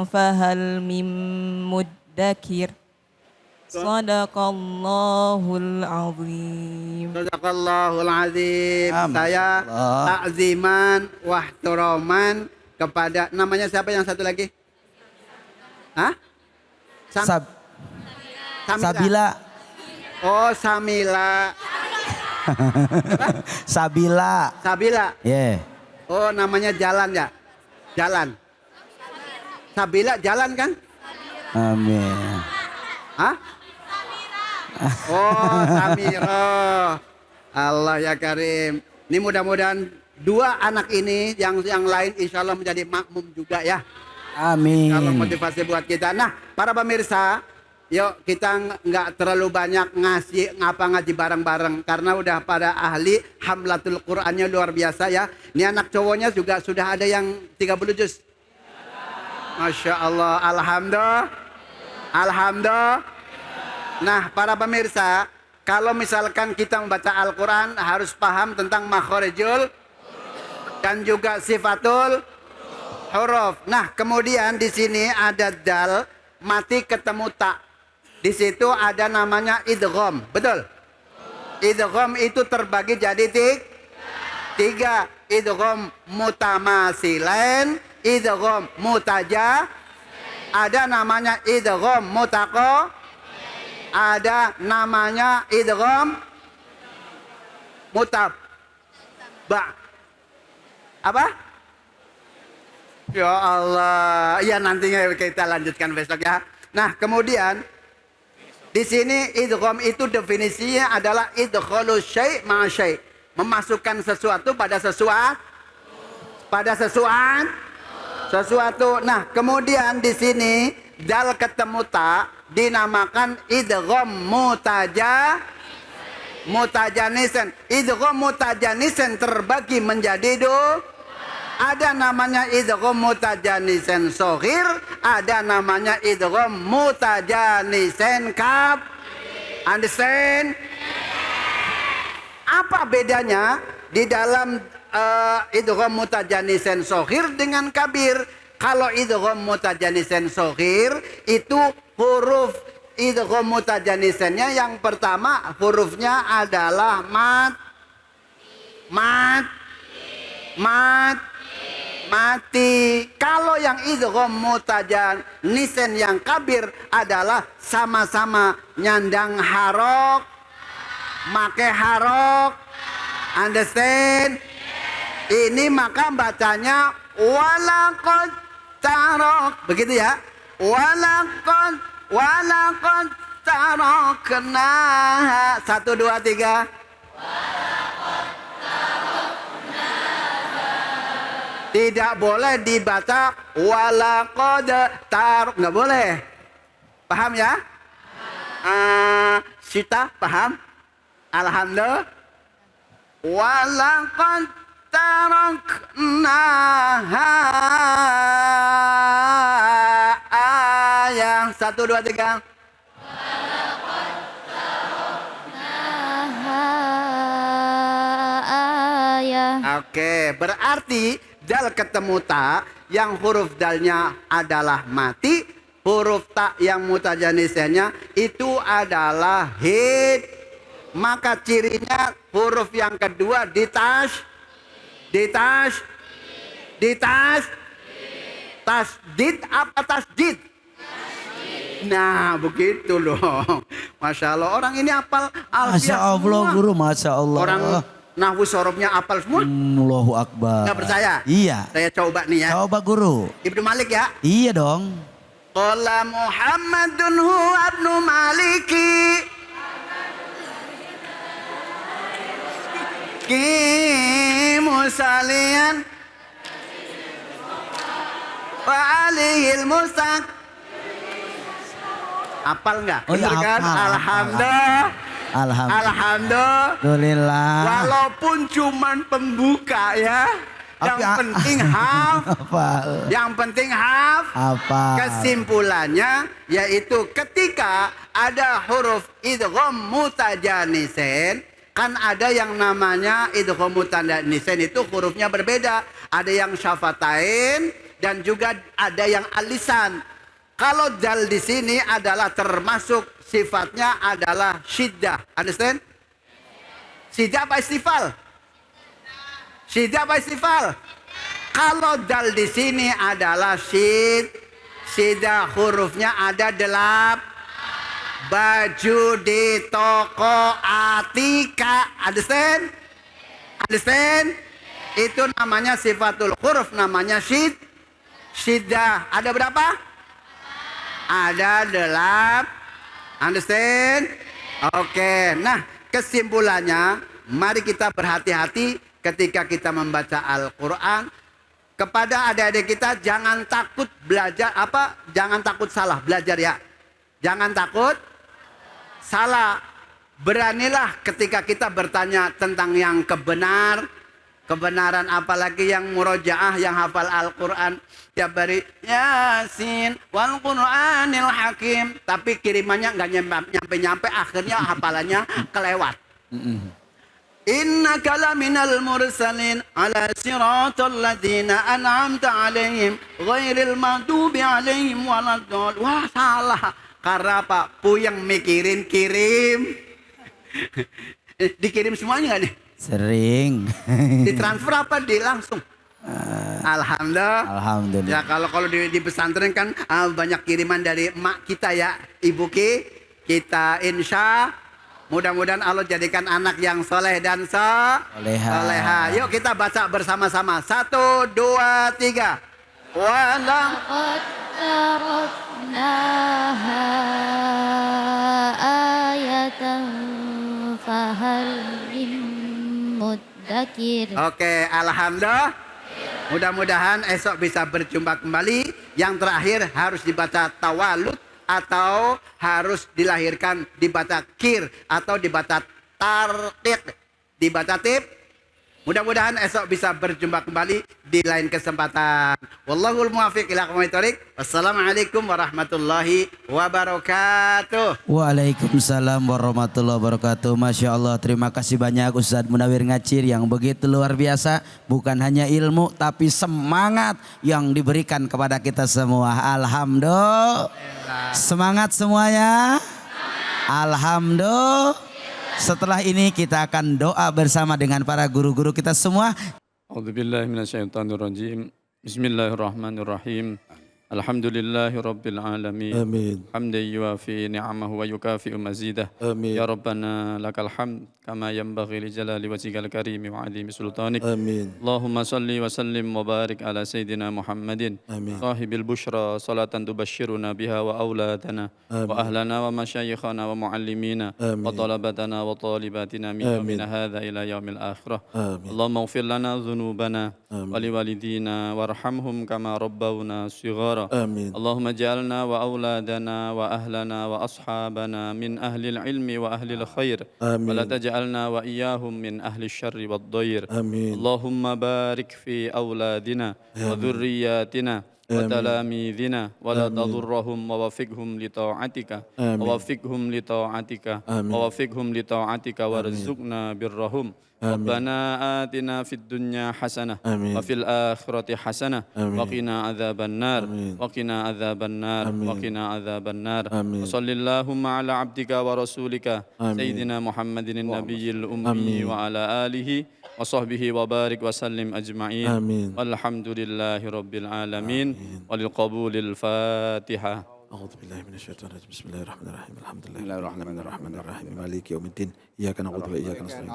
fahal mim muddakir. Sadaqallahul azim. Sadaqallahul azim. Saya takziman wahturaman kepada, namanya siapa yang satu lagi? Hah? Sabila. Oh, Samila. Sabila. Yeah. Oh, namanya jalan ya? Jalan. Sabila jalan kan? Amin. Hah? Oh, Samira. Allah ya Karim. Ini mudah-mudahan dua anak ini yang lain insya Allah menjadi makmum juga ya. Amin. Kalau motivasi buat kita. Nah, para pemirsa, yuk kita nggak terlalu banyak ngaji bareng-bareng karena udah pada ahli hamlatul Qur'annya luar biasa ya. Ini anak cowoknya juga sudah ada yang 30 juz. Masya Allah, alhamdulillah. Nah, para pemirsa, kalau misalkan kita membaca Al-Quran harus paham tentang makhorijul dan juga sifatul huruf. Nah, kemudian di sini ada dal mati ketemu tak. Di situ ada namanya idgham, betul? Idgham itu terbagi jadi tiga. Idgham mutamasilain, idgham mutaja, ada namanya idgham mutaqo, ada namanya idgham mutabba. Apa? Ya Allah, ya nantinya kita lanjutkan besok ya. Nah, kemudian di sini idgham itu definisinya adalah idkhalu syai' ma'a syai', memasukkan sesuatu pada sesuatu. Nah, kemudian di sini dal ketemu ta dinamakan idgham mutajanisen. Idgham mutajanisen terbagi menjadi ada namanya idgham mutajanisen shaghir, ada namanya idgham mutajanisen kab. Understand? Apa bedanya di dalam idgham mutajanisen shaghir dengan kabir? Kalau idgham mutajanisen shaghir itu huruf idgham mutajanisennya yang pertama hurufnya adalah mati. Kalau yang idgham mutajanisen yang kabir adalah sama-sama nyandang harok, make harok. Understand? Ini maka bacanya walaqad tarok, begitu ya. Walaqad tarokna. 1, 2, 3. Tidak boleh dibaca walaqad tarok, nggak boleh. Paham ya? Sita paham? Alhamdulillah. Walaqad taraknaha ayah. 1, 2, 3. Oke, berarti dal ketemu ta yang huruf dalnya adalah mati, huruf ta yang mutajanisennya itu adalah hid. Maka cirinya huruf yang kedua tasdid. Tasdid apa tasdid? Nah, begitu loh. Masya Allah, orang ini hafal Masya Allah guru, Masya Allah. Orang nahwu sorobnya hafal semua. Allahu Akbar. Nggak percaya? Iya. Saya coba nih ya. Coba guru. Ibnu Malik ya? Iya dong. Qala Muhammadun huwa ibnu Maliki. Musalian wa alihil mustaq. Apal nggak? Oh, ya, kan? Alhamdulillah. Walaupun cuman pembuka ya. Yang penting hafal. Yang penting hafal. Kesimpulannya yaitu ketika ada huruf idgham mutajanisen, kan ada yang namanya idgham mutajanisin itu hurufnya berbeda. Ada yang syafatain dan juga ada yang alisan. Kalau dal di sini adalah termasuk sifatnya adalah syiddah. Understand? Syiddah apa istifal? Syiddah apa istifal? Kalau dal di sini adalah syiddah, hurufnya ada 8. Baju di toko Atika. Understand? Itu namanya sifatul huruf, namanya syiddah. Ada berapa? Ada 8. Understand? Oke. Nah, kesimpulannya mari kita berhati-hati ketika kita membaca Al-Quran. Kepada adik-adik kita jangan takut belajar jangan takut salah belajar ya. Jangan takut salah. Beranilah ketika kita bertanya tentang yang kebenaran, apalagi yang murojaah, yang hafal Al-Quran tiap hari Yasin wal Qur'anil Hakim, tapi kirimannya nggak nyampe, akhirnya hafalannya kelewat. Innaka laminal mursalin ala siratal ladzina an'amta alaihim ghairil maghdubi alaihim waladdallin. Wah, salah. Karena Pak Puyeng mikirin kirim. Dikirim semuanya nggak nih? Sering. Ditransfer apa di langsung? Alhamdulillah. Alhamdulillah. Ya kalau di pesantren kan banyak kiriman dari emak kita ya, Ibu Ki. Kita insya mudah-mudahan Allah jadikan anak yang soleh dan soleha. Yuk kita baca bersama-sama. 1, 2, 3. Walang taraknaha ayatan fahal min muddakir. Oke, alhamdulillah. Mudah-mudahan esok bisa berjumpa kembali. Yang terakhir harus dibaca tawalud atau harus dilahirkan dibaca kir atau dibaca tarqiq, dibaca tip. Mudah-mudahan esok bisa berjumpa kembali di lain kesempatan. Wallahul muwaffiq ila aqwamit thoriq. Wassalamualaikum warahmatullahi wabarakatuh. Waalaikumsalam warahmatullahi wabarakatuh. Masya Allah, terima kasih banyak Ustadz Munawir Ngacir yang begitu luar biasa. Bukan hanya ilmu tapi semangat yang diberikan kepada kita semua. Alhamdulillah. Semangat semuanya. Alhamdulillah. Setelah ini kita akan doa bersama dengan para guru-guru kita semua. A'udzubillahi minasyaitonirrajim. Bismillahirrahmanirrahim. Alhamdulillahi rabbil alamin. Amin. Hamdan yuwafi ni'amahu wa yukafi'u mazidah. Amin. Ya Rabbana lakal hamd kama yanbaghi li jalali wajhikal karim wa 'azimi sultanik. Amin. Allahumma salli wa sallim wa barik ala sayyidina Muhammadin. Amin. Sahibil bushra salatan tubashshiruna biha wa auladana wa ahlana wa masyayikhana wa muallimina wa talabatana wa talibatina min yawmina hadha ila yaumil akhirah. Allahumma ighfir lana dhunubana wa liwalidina warhamhum kama rabbawna shighara. Allahumma ij'alna wa auladana wa ahlana wa ashabana min ahlil ilmi wa ahlil khair. Wa la taj'alna wa iyyahum min ahli syarri wad dhair. Allahumma barik fi auladina wa dhurriyyatina wa talamidina wa la tadurrahum wa wafiqhum li ta'atika wa wafiqhum li ta'atika wa wafiqhum li ta'atika warzuqna birrahum. Rabbana atina fid dunya hasanah wa fil akhirati hasanah wa qina adzabannar wa qina adzabannar wa qina adzabannar. Wa sallallahu ala abdika wa rasulika sayyidina Muhammadin nabiyil ummi wa ala alihi wa sahbihi wa barik wa sallim ajma'in. Walhamdulillahi rabbil alamin walil qabulil Fatihah. أعوذ بالله من الشيطان الرجيم بسم الله الرحمن الرحيم الحمد لله الرحمن الرحيم مالك يوم الدين إياك نعبد وإياك نستعين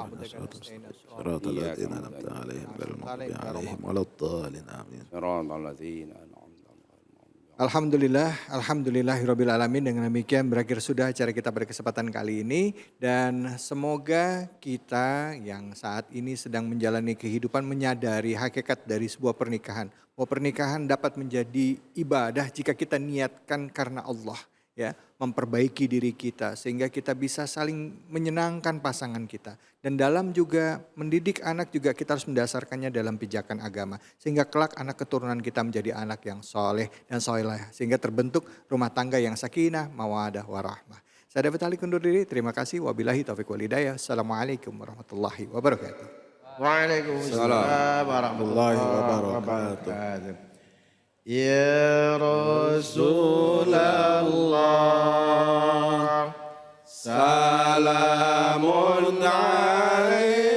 صراط الذين أنعمت عليهم غير المغضوب عليهم ولا الضالين آمين صراط الذين Alhamdulillahirabbil alamin. Dengan demikian berakhir sudah acara kita pada kesempatan kali ini, dan semoga kita yang saat ini sedang menjalani kehidupan menyadari hakikat dari sebuah pernikahan. Bahwa pernikahan dapat menjadi ibadah jika kita niatkan karena Allah, ya, memperbaiki diri kita sehingga kita bisa saling menyenangkan pasangan kita. Dan dalam juga mendidik anak juga kita harus mendasarkannya dalam pijakan agama. Sehingga kelak anak keturunan kita menjadi anak yang soleh dan soleh. Sehingga terbentuk rumah tangga yang sakinah, mawadah, warahmah. Saya David Ali undur diri. Terima kasih. Wabillahi taufiq walhidayah. Assalamualaikum warahmatullahi wabarakatuh. Waalaikumsalam warahmatullahi wabarakatuh. Ya Rasulullah, salamun alaik.